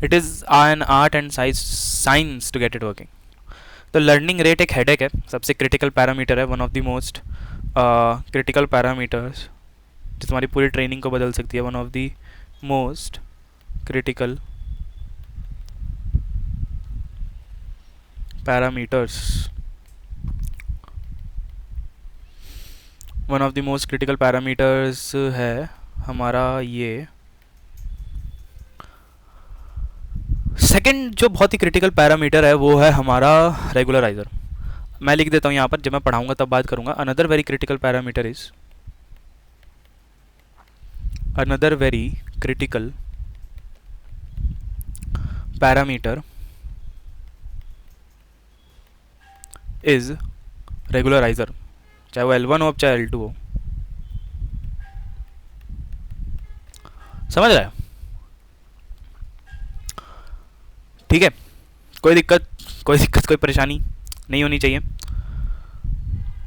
It is an art and science to get it working. तो learning rate एक headache है, सबसे क्रिटिकल पैरामीटर है, one of the most critical parameters जो तुम्हारी पूरी ट्रेनिंग को बदल सकती है। One of the most critical parameters, one of the most critical parameters है हमारा ये। सेकंड जो बहुत ही क्रिटिकल पैरामीटर है वो है हमारा रेगुलराइजर। मैं लिख देता हूँ यहाँ पर, जब मैं पढ़ाऊँगा तब बात करूँगा। Another very critical parameter is, another very critical parameter is regularizer, चाहे वो L1 हो चाहे L2 हो। समझ रहे हैं? ठीक है, कोई दिक्कत कोई परेशानी नहीं होनी चाहिए।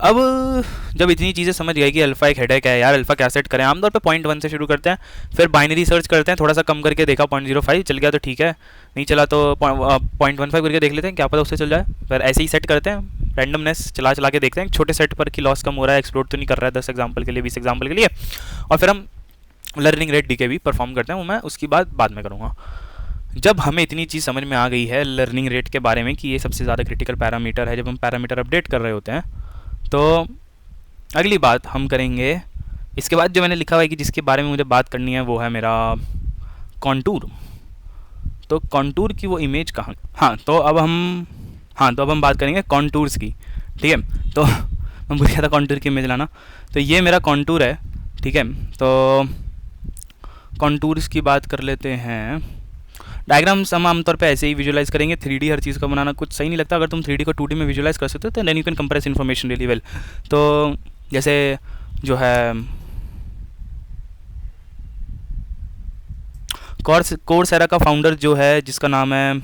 अब जब इतनी चीज़ें समझ गए कि अल्फ़ा एक हेडेक है यार, अल्फ़ा क्या सेट करें, आमतौर पे 0.1 से शुरू करते हैं, फिर बाइनरी सर्च करते हैं, थोड़ा सा कम करके देखा 0.05 चल गया तो ठीक है, नहीं चला तो 0.15 करके देख लेते हैं, क्या पता उससे चल जाए, फिर ऐसे ही सेट करते हैं, रैंडमनेस चला चला के देखते हैं छोटे सेट पर कि लॉस कम हो रहा है, एक्सप्लोड तो नहीं कर रहा है 10 एग्जाम्पल के लिए, 20 एग्जाम्पल के लिए, और फिर हम लर्निंग रेट डीके भी परफॉर्म करते हैं, वो मैं उसकी बात बाद में करूँगा। जब हमें इतनी चीज़ समझ में आ गई है लर्निंग रेट के बारे में कि ये सबसे ज़्यादा क्रिटिकल पैरामीटर है जब हम पैरामीटर अपडेट कर रहे होते हैं, तो अगली बात हम करेंगे, इसके बाद जो मैंने लिखा हुआ है कि जिसके बारे में मुझे बात करनी है वो है मेरा कॉन्टूर। तो कॉन्टूर की वो इमेज कहाँ, हाँ तो अब हम बात करेंगे कॉन्टूर्स की, ठीक है। तो मैं भूल गया था कॉन्टूर की इमेज लाना, तो ये मेरा कॉन्टूर है, ठीक है। तो कॉन्टूर्स की बात कर लेते हैं। डायग्राम्स हम आमतौर पे ऐसे ही विजुअलाइज करेंगे, 3D हर चीज़ का बनाना कुछ सही नहीं लगता, अगर तुम 3D को 2D में विजुअलाइज कर सकते हो तो then you can compress information really well. तो जैसे जो है कोर्सेरा का फाउंडर जो है जिसका नाम है,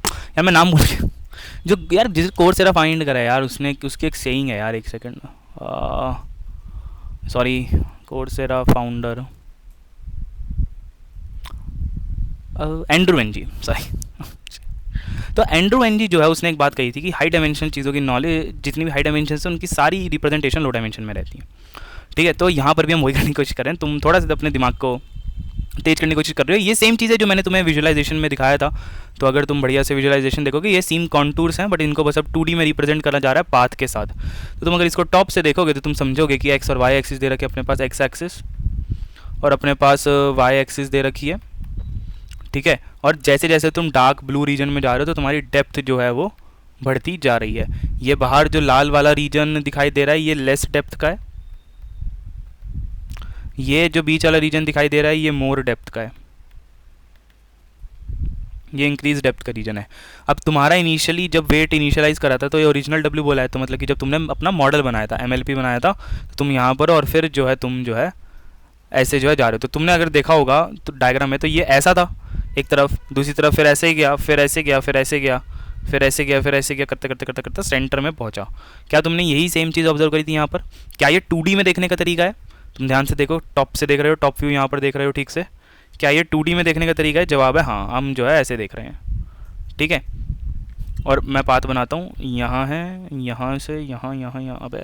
यार मैं नाम भूल गया, जो यार जिस कोर्सेरा फाइंड करा है यार उसने, उसकी एक सेइंग है यार, एक second, sorry, Coursera founder Andrew Ng, sorry. तो एंड्रू एनजी जो है उसने एक बात कही थी कि हाई डायमेंशन चीज़ों की नॉलेज, जितनी भी हाई डायमेंशन है उनकी सारी रिप्रेजेंटेशन लो डायमेंशन में रहती है, ठीक है। तो यहाँ पर भी हम वही करने की कोशिश करें, तुम थोड़ा सा अपने दिमाग को तेज करने की कोशिश कर रहे हो, ये सेम चीज़ है जो मैंने तुम्हें विजुअलाइजेशन में दिखाया था। तो अगर तुम बढ़िया से विजुअलाइजेशन देखोगे, ये सेम कॉन्टूर्स हैं बट इनको बस अब 2D में रिप्रेजेंट करा जा रहा है पाथ के साथ। तो तुम अगर इसको टॉप से देखोगे तो तुम समझोगे कि एक्स और वाई एक्सिस दे रखी है, अपने पास एक्स एक्सिस और अपने पास वाई एक्सिस दे रखी है, ठीक है। और जैसे जैसे तुम डार्क ब्लू रीजन में जा रहे हो तो तुम्हारी डेप्थ जो है वो बढ़ती जा रही है। ये बाहर जो लाल वाला रीजन दिखाई दे रहा है ये लेस डेप्थ का है, ये जो बीच वाला रीजन दिखाई दे रहा है ये मोर डेप्थ का है, ये इंक्रीज डेप्थ का रीजन है। अब तुम्हारा इनिशियली जब वेट इनिशियलाइज करा था तो ये ओरिजिनल डब्ल्यू बोला है, तो मतलब कि जब तुमने अपना मॉडल बनाया था, एमएलपी बनाया था, तो तुम यहाँ पर और फिर जो है तुम जो है ऐसे जो है जा रहे हो। तो तुमने अगर देखा होगा तो डायग्राम में, तो ये ऐसा था एक तरफ, दूसरी तरफ फिर ऐसे ही गया, फिर ऐसे गया, फिर ऐसे गया, फिर ऐसे गया, फिर ऐसे गया, करते करते करते करते सेंटर में पहुंचा। क्या तुमने यही सेम चीज़ ऑब्जर्व करी थी यहाँ पर? क्या ये 2D में देखने का तरीका है? तुम ध्यान से देखो, टॉप से देख रहे हो, टॉप व्यू यहाँ पर देख रहे हो ठीक से, क्या ये 2D में देखने का तरीका है? जवाब है हाँ, हम जो है ऐसे देख रहे हैं, ठीक है। और मैं पाथ बनाता हूँ, यहाँ है, यहाँ से यहाँ, यहाँ यहाँ, अब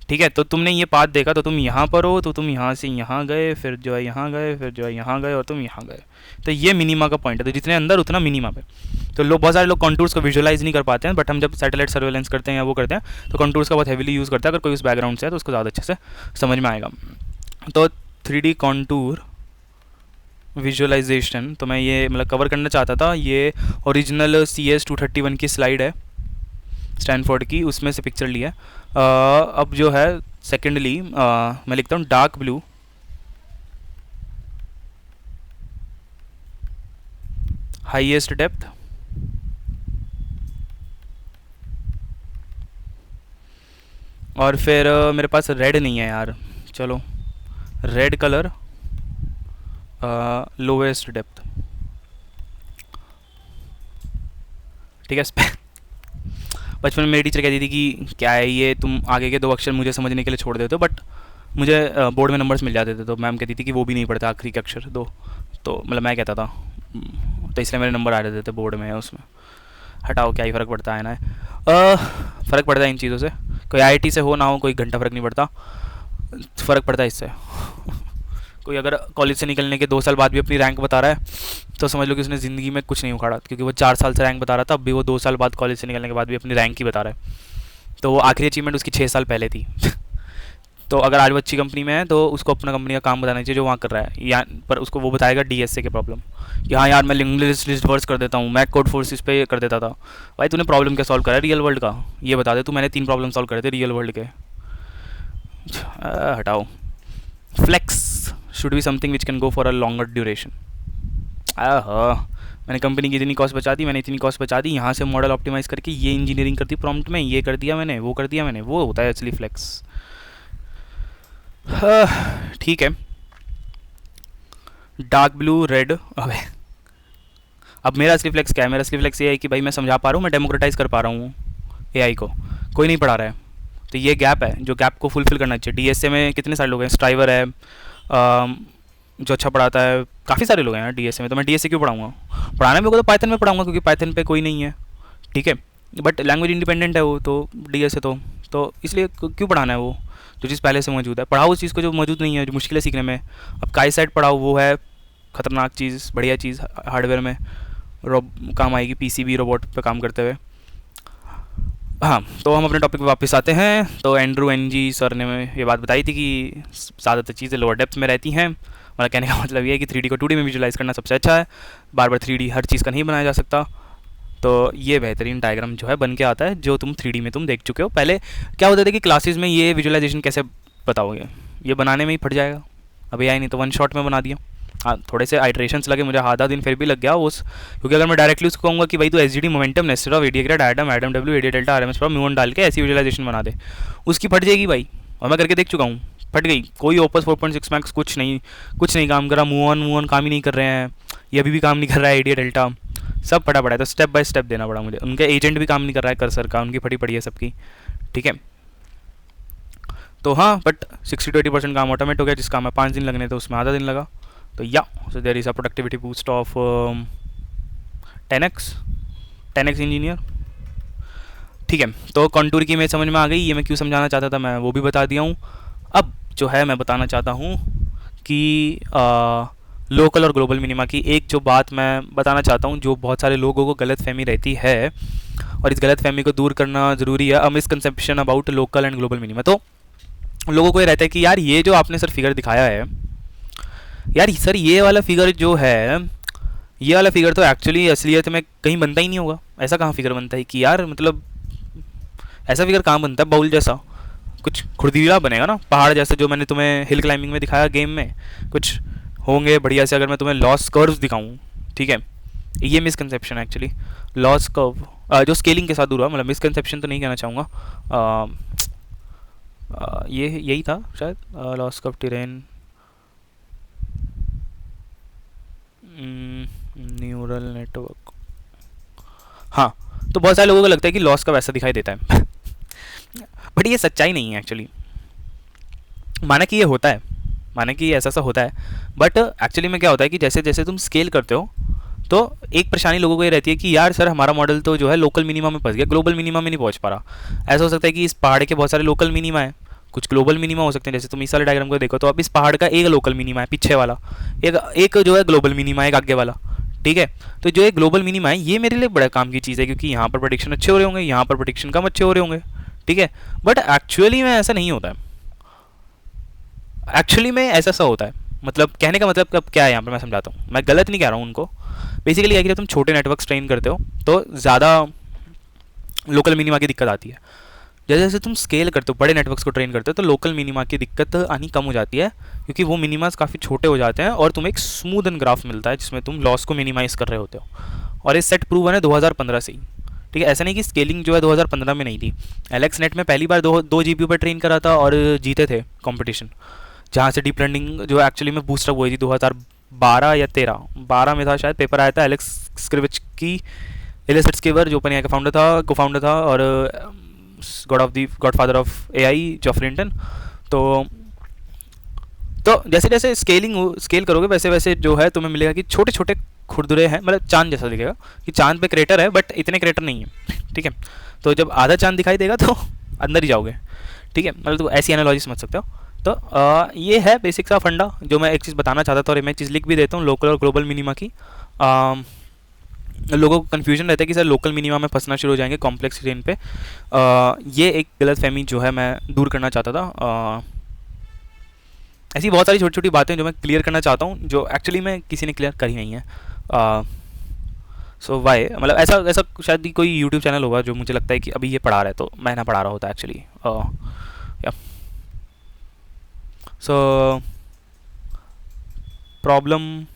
ठीक है। तो तुमने ये पाथ देखा तो तुम यहाँ पर हो, तो तुम यहाँ से यहाँ गए, फिर जो है यहाँ गए, फिर जो है यहाँ गए और तुम यहाँ गए। तो ये मिनिमा का पॉइंट है, तो जितने अंदर उतना मिनिमा पे। तो लोग, बहुत सारे लोग कॉन्टूर्स को विजुअलाइज नहीं कर पाते हैं, बट हम जब सैटेलाइट सर्वेलेंस करते हैं या वो करते हैं तो कॉन्टूर्स का बहुत हैवीली यूज़ करता है। अगर कोई उस बैकग्राउंड से है तो उसको ज़्यादा अच्छे से समझ में आएगा। तो 3D कॉन्टूर विजुअलाइजेशन तो मैं ये मतलब कवर करना चाहता था। ये ओरिजिनल CS231 की स्लाइड है स्टैनफोर्ड की, उसमें से पिक्चर लिया। अब जो है सेकेंडली मैं लिखता हूँ डार्क ब्लू, हाईएस्ट डेप्थ, और फिर मेरे पास रेड नहीं है यार, चलो रेड कलर, लोवेस्ट डेप्थ, ठीक है। बचपन में मेरी टीचर कहती थी कि क्या है ये, तुम आगे के 2 अक्षर मुझे समझने के लिए छोड़ देते हो, बट मुझे बोर्ड में नंबर्स मिल जाते थे, तो मैम कहती थी कि वो भी नहीं पढ़ता आखिरी के अक्षर 2, तो मतलब मैं कहता था, तो इसलिए मेरे नंबर आ जाते थे बोर्ड में, उसमें हटाओ क्या ही फ़र्क पड़ता है ना। फ़र्क पड़ता है इन चीज़ों से, कोई IIT से हो ना हो कोई घंटा फ़र्क नहीं पड़ता, फ़र्क पड़ता है इससे। कोई अगर कॉलेज से निकलने के 2 साल बाद भी अपनी रैंक बता रहा है तो समझ लो कि उसने ज़िंदगी में कुछ नहीं उखाड़ा, क्योंकि वो 4 साल से रैंक बता रहा था, अब भी वो 2 साल बाद कॉलेज से निकलने के बाद भी अपनी रैंक ही बता रहा है। तो वो आखिरी अचीवमेंट उसकी 6 साल पहले थी। तो अगर आज वो अच्छी कंपनी में है तो उसको अपना कंपनी का काम बताना चाहिए जो वहाँ कर रहा है, या पर उसको वो बताएगा DSA के प्रॉब्लम कि हाँ यार मैं लिस्ट वर्स कर देता हूँ, मैं कोड फोर्सेस पे कर देता था। भाई तूने प्रॉब्लम क्या सॉल्व करा है रियल वर्ल्ड का, ये बता दे तू। मैंने 3 प्रॉब्लम सॉल्व करे थे रियल वर्ल्ड के। हटाओ। Flex should be something which can go for a longer duration. मैंने कंपनी की इतनी कॉस्ट बचा दी, मैंने इतनी कॉस्ट बचा दी, यहाँ से मॉडल ऑप्टिमाइज़ करके ये इंजीनियरिंग कर दी प्रॉम्प्ट में, ये कर दिया मैंने, वो कर दिया मैंने, वो होता है एक्चुअली फ्लेक्स। ठीक है, डार्क ब्लू, रेड, अबे अब मेरा असली फ्लेक्स क्या है? मेरा असली फ्लेक्स ये है कि भाई मैं समझा पा रहा हूँ, मैं डेमोक्रेटाइज कर पा रहा हूँ एआई को, कोई नहीं पढ़ा रहा है। तो ये गैप है जो गैप को फुलफिल करना चाहिए। डीएसए में कितने सारे लोग हैं, स्ट्राइवर है जो अच्छा पढ़ाता है, काफ़ी सारे लोग हैं यार डीएसए में। तो मैं डीएसए क्यों पढ़ाऊँगा? पढ़ाने में को तो पाइथन में पढ़ाऊँगा, क्योंकि पाइथन पे कोई नहीं है, ठीक है। बट लैंग्वेज इंडिपेंडेंट है वो तो, डीएसए तो इसलिए क्यों पढ़ाना है वो जो चीज़ पहले से मौजूद है? पढ़ाओ उस चीज़ को जो मौजूद नहीं है, जो मुश्किल है सीखने में। अब काई साइड पढ़ाओ, वो है खतरनाक चीज़, बढ़िया चीज़ हार्डवेयर में काम आएगी, पीसीबी रोबोट पे काम करते हुए। हाँ, तो हम अपने टॉपिक पे वापस आते हैं। तो एंड्रू एनजी सर ने ये बात बताई थी कि ज़्यादातर चीज़ें लोअर डेप्थ में रहती हैं। मतलब कहने का मतलब ये है कि 3D को 2D में विजुलाइज करना सबसे अच्छा है, बार बार 3D हर चीज़ का नहीं बनाया जा सकता। तो ये बेहतरीन डायग्राम जो है बन के आता है, जो तुम 3D में तुम देख चुके हो। पहले क्या होता था कि क्लासेस में ये विजुअलाइजेशन कैसे बताओगे, ये बनाने में ही फट जाएगा। अब AI नहीं तो वन शॉट में बना दिया। हाँ, थोड़े से आइट्रेशंस लगे मुझे, आधा दिन फिर भी लग गया उस, क्योंकि अगर मैं डायरेक्टली उसको कहूँगा कि भाई तू SGD momentum nested of AdaGrad Adam Adam W AdaDelta RMS पर म्यून डाल के ऐसी विजुअलाइजेशन बना दे, उसकी फट जाएगी भाई। और मैं करके देख चुका हूँ, फट गई। कोई ओपस 4.6 मैक्स कुछ नहीं काम कर रहा। मूव ऑन काम ही नहीं कर रहे हैं, ये अभी भी काम नहीं कर रहा है। एडी डेल्टा सब फटा पड़ा है। तो स्टेप बाय स्टेप देना पड़ा मुझे। उनके एजेंट भी काम नहीं कर रहा है, कर्सर का उनकी फटी पड़ी है सबकी, ठीक है। तो हाँ, बट 60 to 80% काम ऑटोमेट हो गया। जिस काम में 5 दिन लगने थे उसमें आधा दिन लगा। तो या so there is a productivity boost of 10x engineer, ठीक है। तो कॉन्टूर की मैं समझ में आ गई, ये मैं क्यों समझाना चाहता था मैं वो भी बता दिया हूँ। अब जो है मैं बताना चाहता हूँ कि लोकल और ग्लोबल मिनिमा की एक जो बात मैं बताना चाहता हूँ, जो बहुत सारे लोगों को गलत फहमी रहती है, और इस गलत फहमी को दूर करना ज़रूरी है। अ misconception about local and global minima. तो लोगों को ये रहता है कि यार ये जो आपने सर फिगर दिखाया है, यार सर ये वाला फिगर जो है, ये वाला फिगर तो एक्चुअली असलियत में कहीं बनता ही नहीं होगा। ऐसा कहाँ फिगर बनता है कि यार मतलब ऐसा फिगर कहाँ बनता है? बाउल जैसा कुछ खुरदीला बनेगा ना, पहाड़ जैसे, जो मैंने तुम्हें हिल क्लाइंबिंग में दिखाया गेम में कुछ होंगे बढ़िया से। अगर मैं तुम्हें लॉस कर्व्स दिखाऊं, ठीक है, ये मिसकंसेप्शन है एक्चुअली। लॉस कर्व जो स्केलिंग के साथ दूर हुआ, मतलब मिसकंसेप्शन तो नहीं कहना चाहूँगा, ये यही था शायद। Loss curve terrain, neural network, हाँ। तो बहुत सारे लोगों को लगता है कि लॉस कर्व ऐसा दिखाई देता है बट ये सच्चाई नहीं है एक्चुअली। माना कि ये होता है, माना कि ऐसा सा होता है, बट एक्चुअली में क्या होता है कि जैसे जैसे तुम स्केल करते हो, तो एक परेशानी लोगों को ये रहती है कि यार सर हमारा मॉडल तो जो है लोकल मिनिमा में फंस गया, ग्लोबल मिनिमा में नहीं पहुंच पा रहा। ऐसा हो सकता है कि इस पहाड़ के बहुत सारे लोकल मिनिमा है, कुछ ग्लोबल मिनिमा हो सकते हैं। जैसे तुम इस वाले डायग्राम को देखो, तो अब इस पहाड़ का एक लोकल मिनिमा है पीछे वाला, एक जो है ग्लोबल मिनिमा है, एक आगे वाला, ठीक है। तो जो एक ग्लोबल मिनिमा है, ये मेरे लिए बड़ा काम की चीज़ है, क्योंकि यहाँ पर प्रेडिक्शन अच्छे हो रहे होंगे, यहाँ पर प्रेडिक्शन कम अच्छे हो रहे होंगे, ठीक है। बट एक्चुअली में ऐसा नहीं होता है। एक्चुअली में ऐसा सा होता है, मतलब कहने का मतलब कब क्या है यहाँ पर मैं समझाता हूँ। मैं गलत नहीं कह रहा हूँ उनको। बेसिकली क्या कि जब तुम छोटे नेटवर्क ट्रेन करते हो तो ज़्यादा लोकल मिनिमा की दिक्कत आती है। जैसे जैसे तुम स्केल करते हो, बड़े नेटवर्क्स को ट्रेन करते हो, तो लोकल मिनिमा की दिक्कत आनी कम हो जाती है, क्योंकि वो मिनिमास काफ़ी छोटे हो जाते हैं और तुम्हें एक स्मूदन ग्राफ मिलता है जिसमें तुम लॉस को मिनिमाइज़ कर रहे होते हो। और ये सेट प्रूवन है 2015 से ही, ठीक है। ऐसा नहीं कि स्केलिंग जो है 2015 में नहीं थी। एलेक्स नेट में पहली बार दो GPU पर ट्रेन करा था और जीते थे कंपटीशन, जहाँ से डीप लर्निंग जो एक्चुअली में बूस्टअप हुई थी 2012 या 13 में था शायद। पेपर आया था एलेक्स स्क्रिविच की, एलिस स्किवर जो ओपन एआई का फाउंडर था, को फाउंडर था, और God father of AI Joffrey Hinton. तो जैसे जैसे स्केल करोगे वैसे वैसे जो है तुम्हें मिलेगा कि छोटे छोटे खुरदुरे हैं, मतलब चांद जैसा दिखेगा कि चांद पे क्रेटर है, बट इतने क्रेटर नहीं है, ठीक है। तो जब आधा चांद दिखाई देगा तो अंदर ही जाओगे, ठीक है। मतलब तो ऐसी एनालॉजी समझ सकते हो। तो ये है बेसिक सा फंडा जो मैं एक चीज़ बताना चाहता था, और मैं चीज़ लिख भी देता हूँ लोकल और ग्लोबल मिनिमा की। लोगों को कन्फ्यूजन रहता है कि सर लोकल मिनिमा में फंसना शुरू हो जाएंगे कॉम्प्लेक्स रेंज पे। ये एक गलत फहमी जो है मैं दूर करना चाहता था। ऐसी बहुत सारी छोटी छोटी बातें जो मैं क्लियर करना चाहता हूँ, जो एक्चुअली में किसी ने क्लियर करी नहीं है। सो वाई, मतलब ऐसा ऐसा शायद ही कोई यूट्यूब चैनल होगा जो मुझे लगता है कि अभी ये पढ़ा रहा है, तो मैं ना पढ़ा रहा होता actually. So problem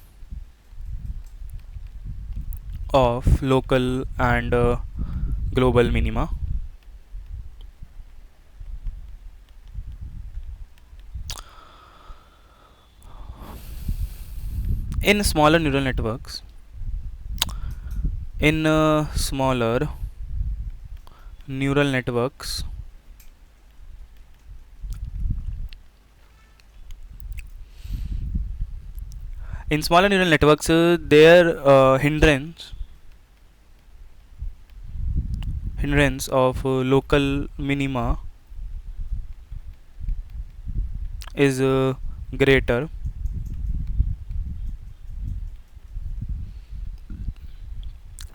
of local and global minima. In smaller neural networks, in smaller neural networks, their hindrance of local minima is greater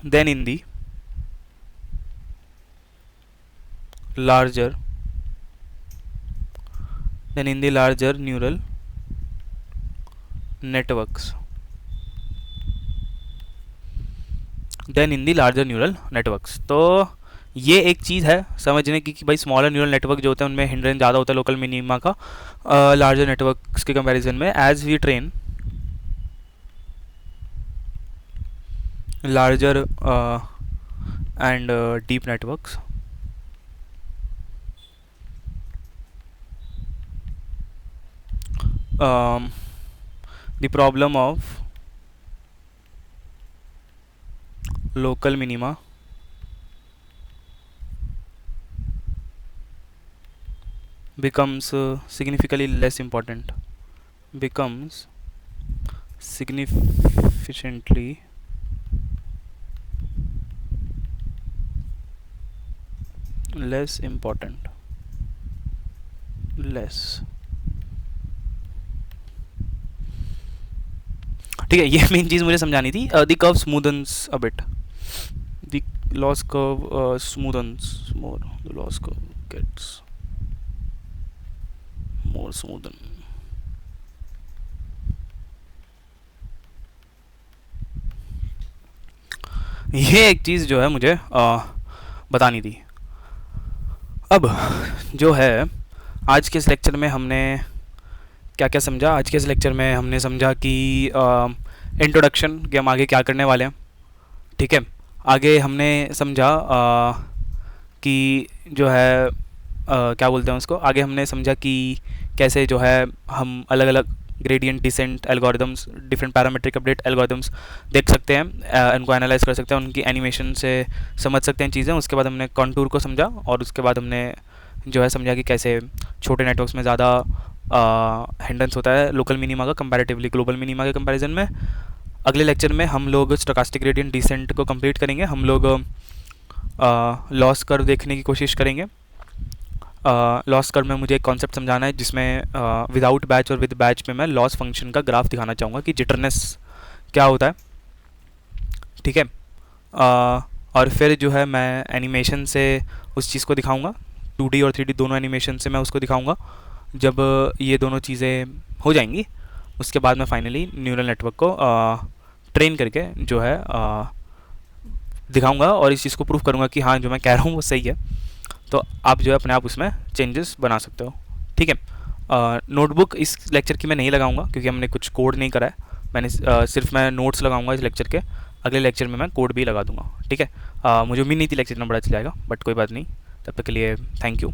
than in the larger neural networks. तो ये एक चीज़ है समझने की कि भाई स्मॉलर न्यूरल नेटवर्क जो होते हैं उनमें हिंड्रेंस ज़्यादा होता है लोकल मिनिमा का लार्जर नेटवर्क्स के कंपैरिजन में. As we train larger and deep networks, the problem of local minima becomes significantly less important, ठीक है. ये मेन चीज़ मुझे समझानी थी. The curve smoothens a bit, the loss curve smoothens more, the loss curve gets more smoothen. ये एक चीज़ जो है मुझे बतानी थी. अब जो है आज के इस लेक्चर में हमने क्या क्या समझा. आज के इस लेक्चर में हमने समझा कि इंट्रोडक्शन कि हम आगे क्या करने वाले हैं. ठीक है. आगे हमने समझा कि जो है क्या बोलते हैं उसको, आगे हमने समझा कि कैसे जो है हम अलग अलग gradient descent algorithms, different parametric update algorithms देख सकते हैं, उनको एनालाइज कर सकते हैं, उनकी एनिमेशन से समझ सकते हैं चीज़ें. उसके बाद हमने कॉन्टूर को समझा और उसके बाद हमने जो है समझा कि कैसे छोटे नेटवर्क्स में ज़्यादा हिंड्रेंस होता है लोकल मिनिमा का कंपैरेटिवली ग्लोबल मिनिमा के कंपैरिजन में. अगले लेक्चर में हम लोग स्टोकास्टिक ग्रेडियंट डिसेंट को कंप्लीट करेंगे. हम लोग लॉस कर्व देखने की कोशिश करेंगे. लॉस कर्व में मुझे एक कॉन्सेप्ट समझाना है जिसमें विदाउट बैच और विद बैच में मैं लॉस फंक्शन का ग्राफ दिखाना चाहूँगा कि जिटरनेस क्या होता है. ठीक है. और फिर जो है मैं एनिमेशन से उस चीज़ को दिखाऊंगा. 2D और 3D दोनों एनिमेशन से मैं उसको दिखाऊंगा. जब ये दोनों चीज़ें हो जाएंगी उसके बाद मैं फाइनली न्यूरल नेटवर्क को ट्रेन करके जो है दिखाऊंगा और इस चीज़ को प्रूव करूंगा कि हाँ जो मैं कह रहा हूँ वो सही है. तो आप जो है अपने आप उसमें चेंजेस बना सकते हो. ठीक है. नोटबुक इस लेक्चर की मैं नहीं लगाऊंगा क्योंकि हमने कुछ कोड नहीं करा है. मैंने सिर्फ मैं नोट्स लगाऊंगा इस लेक्चर के. अगले लेक्चर में मैं कोड भी लगा दूंगा. ठीक है. मुझे उम्मीद नहीं थी लेक्चर इतना बड़ा चल जाएगा, बट कोई बात नहीं. तब तक के लिए थैंक यू.